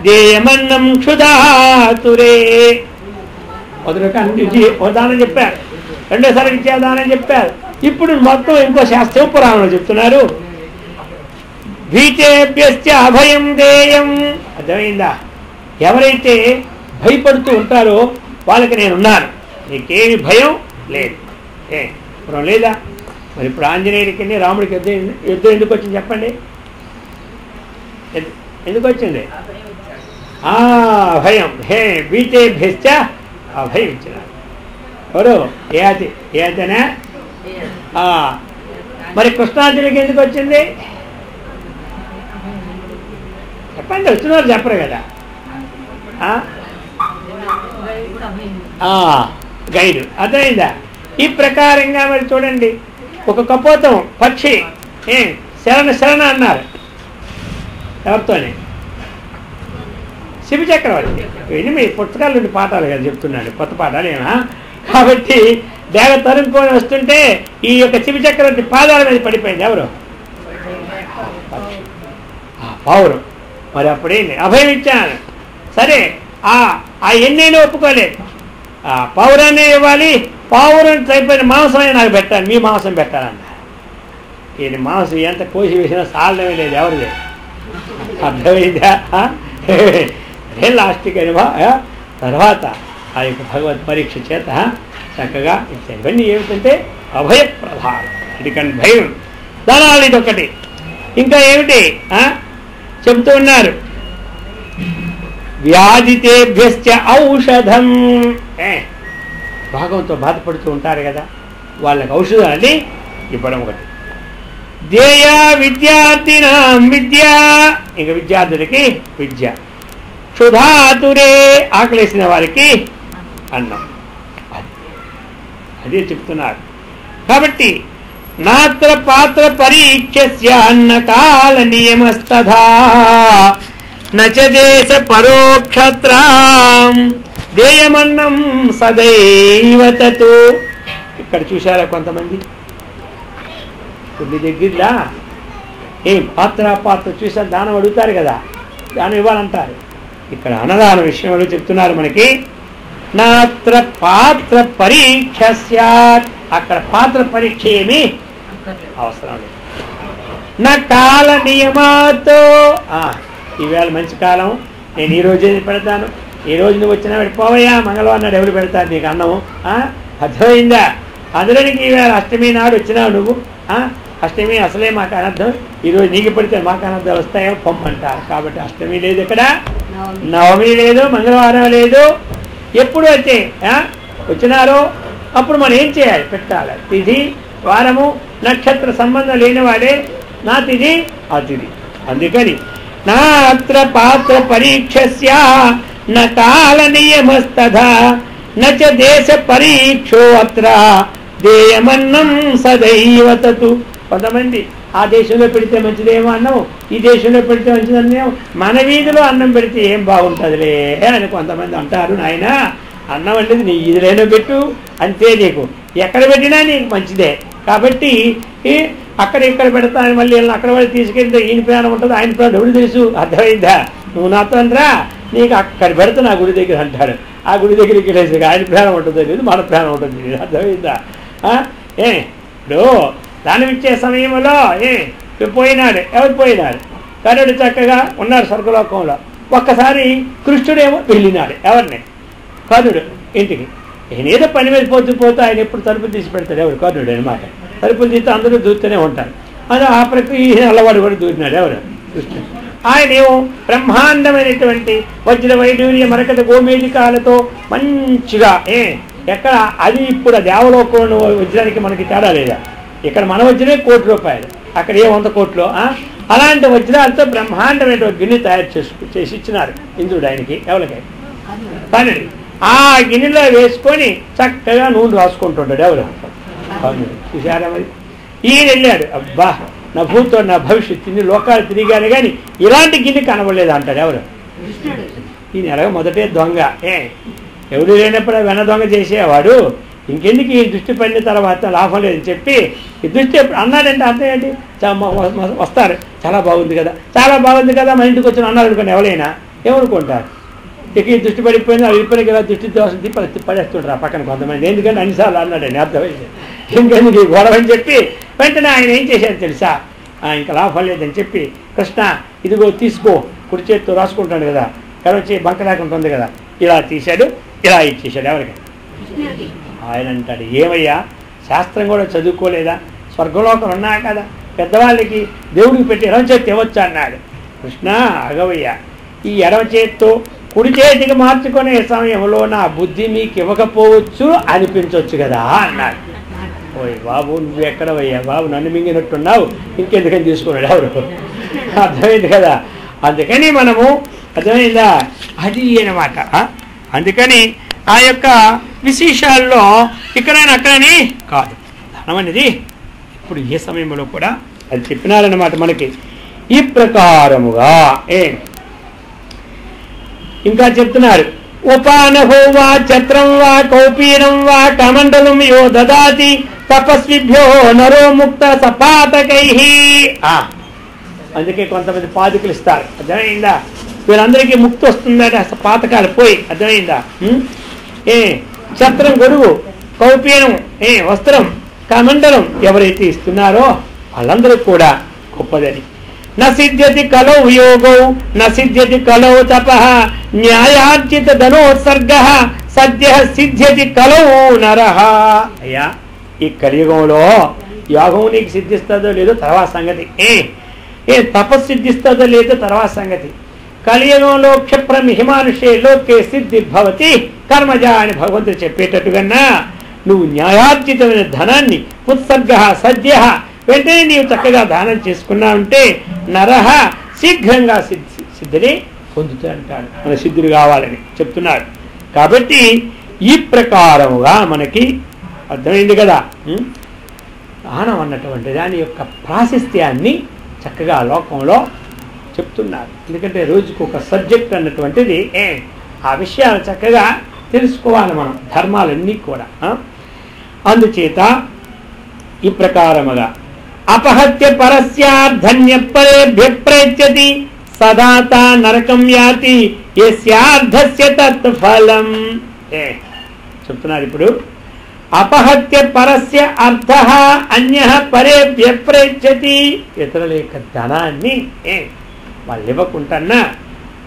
దేయమన్నం క్షుధాతురే. దానం చెప్పారు, రెండోసారి విద్యాదానం చెప్పారు. ఇప్పుడు మొత్తం ఇంకో శివపురాణంలో చెప్తున్నారు. భీతేభ్యశ్చ అభయం దేయం. అర్థమైందా? ఎవరైతే భయపడుతూ ఉంటారో వాళ్ళకి నేనున్నాను, నీకేమి భయం లేదు. ఇప్పుడు లేదా? మరి ఇప్పుడు ఆంజనేయుడికి రాముడికి యుద్ధం ఎందుకు వచ్చింది చెప్పండి? ఎందుకు వచ్చింది? భయం. భీతేభ్యశ్చ అభయం ఇచ్చినారు. ఎవరు? ఏతనే. మరి కృష్ణార్జునికి ఎందుకు వచ్చింది చెప్పండి? వచ్చినవారు చెప్పరు కదా. గైడు. అర్థమైందా? ఈ ప్రకారంగా మరి చూడండి, ఒక కపోతం పక్షి శరణ అన్నారు. ఎవరితోనే? శివ చక్రవర్తి. ఇవన్నీ మీ పుస్తకాల నుండి పాఠాలు కదా చెప్తున్నాడు, కొత్త పాఠాలు ఏమా. కాబట్టి దేవ తరుముకొని వస్తుంటే ఈ యొక్క శివ చక్రవర్తి పాదాల మీద పడిపోయింది. ఎవరు? పావురం. మరి అప్పుడేంటి? అభయం ఇచ్చాను. సరే, ఆ ఎన్నైనా ఒప్పుకోలేదు. పావురాన్ని ఇవ్వాలి, పావురం అయిపోయిన మాంసమే నాకు పెట్టాలి, మీ మాంసం పెట్టాలన్నారు. ఈయన మాంసం ఎంత కోసి వేసినా సాలమే లేదు, ఎవరు లేదు. అర్థమైందా? లాస్ట్కి అయినా తర్వాత ఆ యొక్క భగవత్ పరీక్ష చేత చక్కగా ఇచ్చాయి. ఇవన్నీ ఏమిటంటే అభయ ప్రధానం. ఎందుకంటే భయం దానాలు ఇదొకటి. ఇంకా ఏమిటి చెబుతూ ఉన్నారు? వ్యాధితేభ్యశ్చ ఔషధం. భాగంతో బాధపడుతూ ఉంటారు కదా, వాళ్ళకి ఔషధాన్ని ఇవ్వడం ఒకటి. దేయ విద్యార్థినాం విద్య. ఇంకా విద్యార్థులకి విద్య. క్షుధాతురే, ఆకలేసిన వారికి అన్నం. అదే చెప్తున్నారు. కాబట్టి నాత్ర పాత్ర పరీక్షస్య అన్న కాల నియమస్తథా నచ దేశ పరోక్షత్రాం దేయమన్నం సదైవ తతో. ఇక్కడ చూశారా కొంతమంది కొన్ని దగ్గరలా ఏం పాత్ర చూసారు దానం అడుగుతారు కదా, దానం ఇవ్వాలంటారు. ఇక్కడ అన్నదాన విషయంలో చెప్తున్నారు మనకి నాత్ర పాత్ర పరీక్ష స్యాత్, అక్కడ పాత్ర పరీక్ష ఏమి అవసరం లేదు. నా కాల నియమాతో ఈవేళ మంచి కాలం, నేను ఈ రోజే పెడతాను, ఈ రోజు నువ్వు వచ్చినా వెళ్ళిపోవయ్యా, మంగళవారం నాడు ఎవరు పెడతారు నీకు అన్నము, అర్థమైందా? అందులోనికి ఈవేళ అష్టమి నాడు వచ్చినావు నువ్వు, అష్టమి అసలే మాకు అనర్థం, ఈరోజు నీకు పెడితే మాకు అనర్థాలు వస్తాయో పొమ్మంటారు. కాబట్టి అష్టమి లేదు, ఇక్కడ నవమి లేదు, మంగళవారం లేదు. ఎప్పుడు అయితే వచ్చినారో అప్పుడు మనం ఏం చేయాలి? పెట్టాలి. తిథి వారము నక్షత్ర సంబంధం లేనివాడే నా తిథి ఆ తిథి. అందుకని నాత్ర పాత్ర పరీక్షస్య న కాల నియమస్తథా నచ దేశ పరీక్షో అత్ర దేయమన్నం సదైవ తతు. కొంతమంది ఆ దేశంలో పెడితే మంచిదేమో అన్నం, ఈ దేశంలో పెడితే మంచిదన్నేమో, మన వీధిలో అన్నం పెడితే ఏం బాగుంటుందిలే అని కొంతమంది అంటారు. నాయన అన్నం అనేది నీ వీధిలోనే పెట్టు, అంతే, నీకు ఎక్కడ పెట్టినా నీకు మంచిదే. కాబట్టి అక్కడ ఇక్కడ పెడతాను, మళ్ళీ అక్కడ వాళ్ళు తీసుకెళ్తే ఈయన ప్రాణం ఉంటుంది, ఆయన ప్రాణం ఎవరు తెలుసు? అర్థమైందా? నువ్వు నాతో రా, నీకు అక్కడ పెడతా నా గుడి దగ్గర అంటాడు. ఆ గుడి దగ్గరికి వెళ్ళేసి ఆయన ప్రాణం ఉంటుంది లేదు, మన ప్రాణం ఉంటుంది. అర్థమైందా? ఇప్పుడు దానం ఇచ్చే సమయంలో పోయినాడు, ఎవరు పోయినాడు? కరుడు చక్కగా ఉన్నాడు స్వర్గలోకంలో. ఒక్కసారి కృష్ణుడేమో వెళ్ళినాడు, ఎవరిని? కర్ణుడు ఇంటికి. నేనేదో పని మీద పోతూ ఆయన ఎప్పుడు తలుపులు తీసి పెడతాడు, ఎవరు? కర్ణుడు అనమాట. తలుపులు తీస్తే అందరూ దూరుతూనే ఉంటారు. అది ఆ ప్రక్రియ అల్లవాడు కూడా దూరినాడు, ఎవరు? కృష్ణుడు. ఆయన ఏమో బ్రహ్మాండమైనటువంటి వజ్ర వైడూర్య మరకత గోమేధికాలతో మంచిగా ఎక్కడ అది ఇప్పుడు దేవలోకంలో వజ్రానికి మనకి తేడా లేదా? ఇక్కడ మన వజ్రమే ₹1,00,00,000, అక్కడ ఏ 100 కోట్లు. అలాంటి వజ్రాలతో బ్రహ్మాండమైన గిన్నె తయారు చేసి ఇచ్చినారు ఇంద్రుడు ఆయనకి. ఎవరికి? కర్ణుడు. ఆ గిన్నెలో వేసుకొని చక్కగా నూనె రాసుకుంటుంటాడు. ఎవరు? కర్ణుడు. చూసారా మరి? ఈయన వెళ్ళాడు, అబ్బా నా భూతో నా భవిష్యత్తు ఇన్ని లోకాలు తిరిగాను కానీ ఇలాంటి గిన్నె కనబడలేదు అంటాడు. ఎవరు? ఈయన ఎలాగో మొదటే దొంగ, ఎవరు లేనప్పుడు వెన దొంగ చేసేవాడు, ఇంకెందుకు ఈ దృష్టి పడిన తర్వాత లాభం లేదని చెప్పి ఈ దృష్టి అన్నాడంటే అర్థం ఏంటి? వస్తారు, చాలా బాగుంది కదా, చాలా బాగుంది కదా, మన ఇంటికి వచ్చిన అన్నారు అనుకోండి, ఎవరైనా ఏమనుకుంటారు? ఇక ఈ దృష్టి పడిపోయింది, అది విప్పనికి కదా దృష్టి దోషం పడేస్తుంటారు ఆ పక్కన కొంతమంది. ఎందుకంటే అన్నిసార్లు అన్నాడండి, అర్థమైంది. ఇంకెందుకు ఈ గొడవ అని చెప్పి వెంటనే ఆయన ఏం చేశాడు తెలుసా? ఇంకా లాభం లేదని చెప్పి, కృష్ణ ఇదిగో తీసుకో, కుడి చేతితో రాసుకుంటాడు కదా, కరవచ్చి బంక లేకుంటుంది కదా, ఇలా తీశాడు, ఇలా ఇచ్చేసాడు. ఎవరికి? ఆయన అంటాడు, ఏమయ్యా శాస్త్రం కూడా చదువుకోలేదా? స్వర్గలోకం ఉన్నా కదా, పెద్దవాళ్ళకి దేవుడికి పెట్టి ఎడవ చేతి ఇవ్వచ్చు అన్నాడు. కృష్ణ అగవయ్యా, ఈ ఎడవ చేతితో కుడి చేతికి మార్చుకునే సమయంలో నా బుద్ధి మీకు ఇవ్వకపోవచ్చు అనిపించవచ్చు కదా అన్నాడు. ఓయ్ బాబు, నువ్వు ఎక్కడవయ్యా బాబు, నన్ను మింగినట్టున్నావు, ఇంకెందుకని తీసుకున్నాడు. ఎవరు? అర్థమైంది కదా. అందుకని మనము అర్థమైందా, అది అన్నమాట. అందుకని ఆ యొక్క విశేషాల్లో ఇక్కడైనా అక్కడని కాదు, ధనం అనేది ఇప్పుడు ఏ సమయంలో కూడా అది చెప్పినారన్నమాట మనకి. ఈ ప్రకారముగా ఇంకా చెప్తున్నారు, ఉపానహో వా ఛత్రం వా కౌపీనం వా కమండలం యో దదాతి తపస్విభ్యో నరో ముక్త సపాతకై. అందుకే కొంతమంది పాదుకులు ఇస్తారు, అర్థమైందా? వీళ్ళందరికీ ముక్తి వస్తుందట, పాతకాలు పోయి. అర్థమైందా? ఛత్రం గొడుగు, కౌపీనం వస్త్రం, కమండలం ఎవరైతే ఇస్తున్నారో వాళ్ళందరూ కూడా గొప్పదని. నసిద్ధ్యతి కలౌ యోగౌ నసిద్ధ్యతి కలౌ తపః న్యాయార్జిత ధనోత్సర్గ సద్య సిద్ధ్యతి కలౌ నరః. అయ్యా, ఈ కలియుగంలో యోగం నీకు సిద్ధిస్తుందో లేదో తర్వాత సంగతి, తపస్సు సిద్ధిస్తుందో లేదో తర్వాత సంగతి. కలియుగంలో క్షిప్రం హిమానుషే లోకే సిద్ధిర్భవతి కర్మజ అని భగవంతుడు చెప్పేటట్టుగా నువ్వు న్యాయార్జితమైన ధనాన్ని ఉత్సర్గ సద్య వెంటనే నీవు చక్కగా దానం చేసుకున్నావంటే నరహ శీఘ్రంగా సిద్ధిని పొందుతూ అంటాడు. మన సిద్ధులు కావాలని చెప్తున్నాడు. కాబట్టి ఈ ప్రకారముగా మనకి అర్థమైంది కదా. దానం అన్నటువంటి దాని యొక్క ప్రాశస్త్యాన్ని చక్కగా లోకంలో చెప్తున్నారు. ఎందుకంటే రోజుకు ఒక సబ్జెక్ట్ అన్నటువంటిది ఆ విషయాలు చక్కగా తెలుసుకోవాలి మనం, ధర్మాలన్నీ కూడా. అందుచేత ఈ ప్రకారముగా అపహత్య పరస్యార్ధన్యపరేభ్య ప్రయచ్చతి సదాత నరకం యాతి యస్యార్ధస్య తత్ఫలం. చెప్తున్నారు ఇప్పుడు, అపహత్య పరస్య అర్థ అన్య పరేభ్య ప్రయచ్చతి. ఇతరుల యొక్క ధనాన్ని వాళ్ళు ఇవ్వకుంటన్నా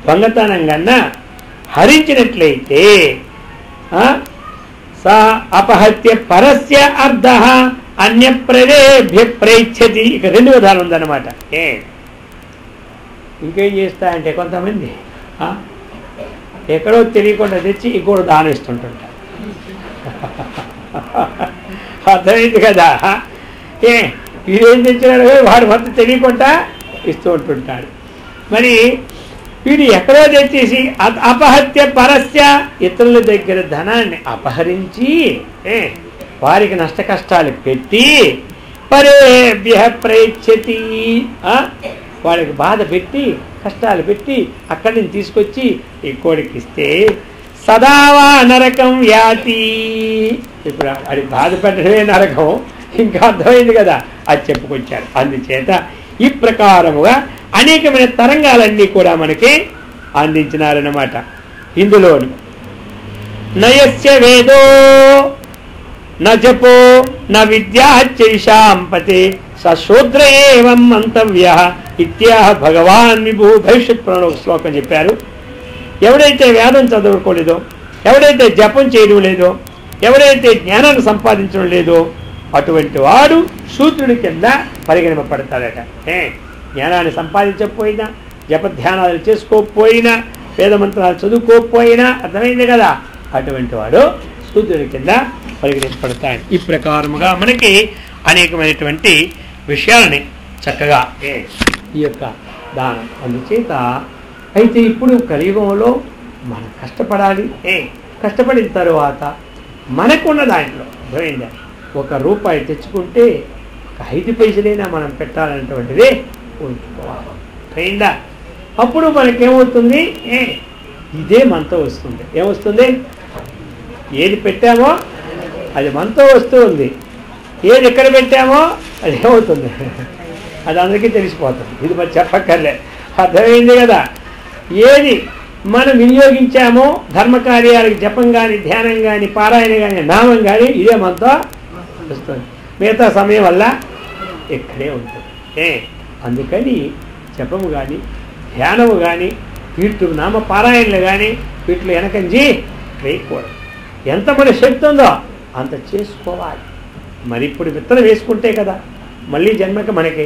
దొంగతనంగా హరించినట్లయితే సా అపహత్య పరస్య అర్థ అన్యప్రదేభ్య ప్రయచ్చతి. ఇక రెండు విధాలు ఉందన్నమాట. ఇంకేం చేస్తాయంటే కొంతమంది ఎక్కడో తెలియకుండా తెచ్చి ఇంకోటి దానం ఇస్తుంటుంటారు. అర్థమైంది కదా. వీడేం తెచ్చినాడు వాడు మొత్తం తెలియకుండా ఇస్తూ ఉంటుంటాడు. మరి వీడు ఎక్కడో తెచ్చేసి అపహత్య పరస్య ఇతరుల దగ్గర ధనాన్ని అపహరించి వారికి నష్ట కష్టాలు పెట్టి పరేభ్య ప్రయచ్చతి, వాళ్ళకి బాధ పెట్టి కష్టాలు పెట్టి అక్కడి నుంచి తీసుకొచ్చి ఇంకోడికి ఇస్తే సదావా నరకం యాతి. ఇప్పుడు అది బాధ పెట్టడమే నరకం. ఇంకా అర్థమైంది కదా, అది చెప్పుకొచ్చారు. అందుచేత ఈ ప్రకారముగా అనేకమైన తరంగాలన్నీ కూడా మనకి అందించినారన్నమాట. ఇందులోను నయస్య వేదో న జపో న విద్యాచైషాంపతే సశూద్ర ఏవం మంతవ్య ఇత్యాహ భగవాన్ విభూ భవిష్యత్ పురాణ శ్లోకం చెప్పారు. ఎవడైతే వేదం చదువుకోలేదో, ఎవడైతే జపం చేయడం లేదో, ఎవడైతే జ్ఞానాన్ని సంపాదించడం లేదో అటువంటి వాడు శూద్రుడి కింద పరిగణింపబడతాడట. జ్ఞానాన్ని సంపాదించకపోయినా, జపధ్యానాలు చేసుకోకపోయినా, వేదమంత్రాలు చదువుకోకపోయినా, అర్థమైంది కదా, అటువంటి వాడు శూద్రుడి కింద పరిగణింపబడతాడు. ఈ ప్రకారముగా మనకి అనేకమైనటువంటి విషయాలని చక్కగా ఈ యొక్క దానం. అందుచేత అయితే ఇప్పుడు కలియుగంలో మనం కష్టపడాలి. కష్టపడిన తరువాత మనకున్న దాంట్లో అర్థమైందా, ₹1 తెచ్చుకుంటే ఒక 5 పైసలైనా మనం పెట్టాలనేటువంటిదే ఉంచుకోవాలి. అయిందా? అప్పుడు మనకేమవుతుంది, ఇదే మనతో వస్తుంది. ఏమొస్తుంది? ఏది పెట్టామో అది మనతో వస్తూ ఉంది. ఏది ఎక్కడ పెట్టామో అది ఏమవుతుంది, అది అందరికీ తెలిసిపోతుంది. ఇది మరి చెప్పక్కర్లే, అర్థమైంది కదా. ఏది మనం వినియోగించామో ధర్మకార్యాలకు, జపం కానీ, ధ్యానం కానీ, పారాయణ కానీ, నామం కానీ, ఇదే మనతో వస్తుంది. మిగతా సమయం వల్ల ఇక్కడే ఉంటుంది. అందుకని జపము కానీ, ధ్యానము కానీ, వీటి నామ పారాయణలు కానీ వీటిలో వెనకంజి వేయకూడదు. ఎంత మన శక్తి ఉందో అంత చేసుకోవాలి. మరి ఇప్పుడు విత్తనం వేసుకుంటే కదా మళ్ళీ జన్మకి మనకి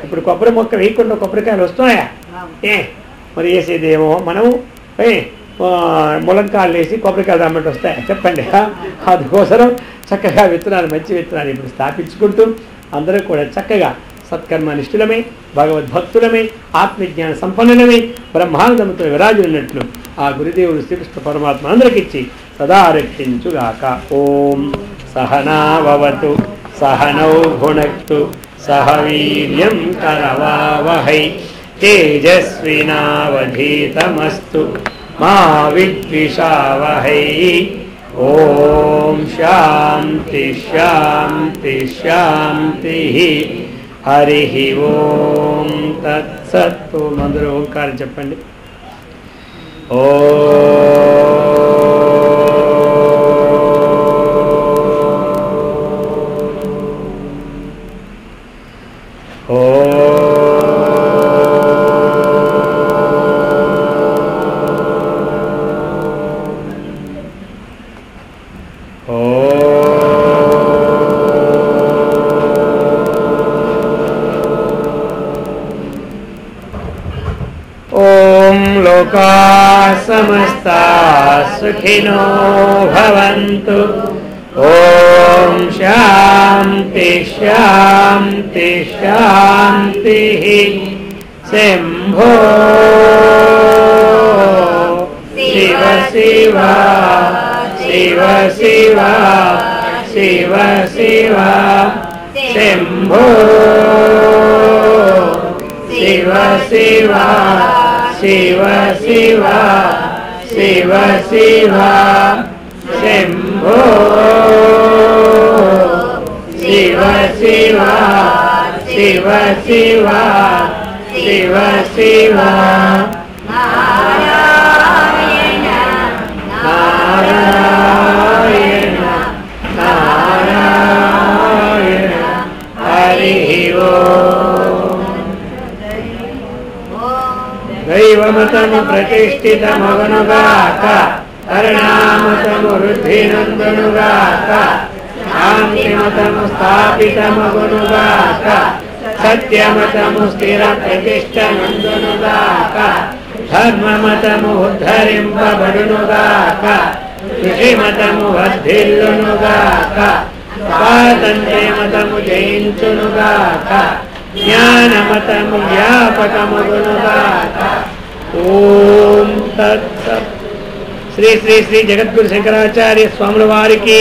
ఇప్పుడు కొబ్బరి మొక్క వేయకుండా కొబ్బరికాయలు వస్తున్నాయా? మరి వేసేదేమో మనము ములంకాయలు వేసి కొబ్బరికాయలు రమ్మంటే వస్తాయా చెప్పండి? అందుకోసం చక్కగా విత్తనాలు, మంచి విత్తనాలు ఇప్పుడు స్థాపించుకుంటూ అందరూ కూడా చక్కగా సత్కర్మ నిష్ఠులమై, భగవద్భక్తులమై, ఆత్మజ్ఞాన సంపన్నులమై, బ్రహ్మానందంతో విరాజున్నట్లు ఆ గురుదేవుడు శ్రీకృష్ణ పరమాత్మ అందరికిచ్చి సదా రక్షించుగాక. ఓం సహనావతు సహనౌ భునక్తు సహ వీర్యం కరవావహై తేజస్వినావధీతమస్తు మా విద్విషావహై. ఓం శాంతి శాంతి శాంతి. హరి ఓం తత్సత్తు. అందరూ ఓంకారం చెప్పండి. లోకా సమస్తా సుఖినో భవంతు. ఓం శాంతి శాంతి శాంతి. శంభో శివ శివ శివ శివ శివ శివ శంభో శివ శివ శివ శివ శివ శివ శంభో శివ శివ శివ శివ శివ శివ నారాయణ నారాయణ నారాయణ హరి ఓం. దైవమతము ప్రతిష్ఠితమవనుగాక కరుణామతము వృద్ధినందునుగాక శాంతిమతము స్థాపితమగునుగాక సత్యమతము స్థిర ప్రతిష్టనందునుగాక ధర్మమతము ఉద్ధరింపబడునుగాక కృషిమతము వర్ధిల్లునుగాక స్వాతంత్ర్యమతము జయించునుగాక జ్ఞానమతము వ్యాపకమగునుగాక. ఓం తత్సత్. శ్రీ శ్రీ శ్రీ జగద్గురు శంకరాచార్య స్వాముల వారికి,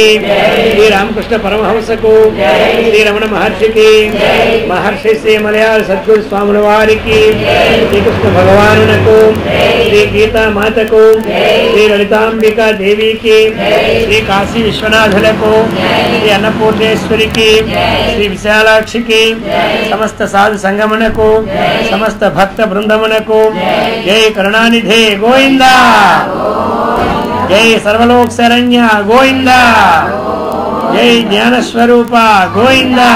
శ్రీ రామకృష్ణ పరమహంసకు, శ్రీ రమణ మహర్షికి, మహర్షి శ్రీ మలయాళ సద్గురు స్వాముల వారికి, శ్రీకృష్ణ భగవానునకు, శ్రీ గీతామాతకు, శ్రీ లలితాంబికా దేవికి, శ్రీ కాశీ విశ్వనాథులకు, శ్రీ అన్నపూర్ణేశ్వరికి, శ్రీ విశాలాక్షికి, సమస్త సాధు సంగమునకు, సమస్త భక్త బృందమునకు జై కరుణానిధే గోవిందా, జై సర్వలోక శరణ్య గోవిందా, జై జ్ఞానస్వరూప గోవిందా.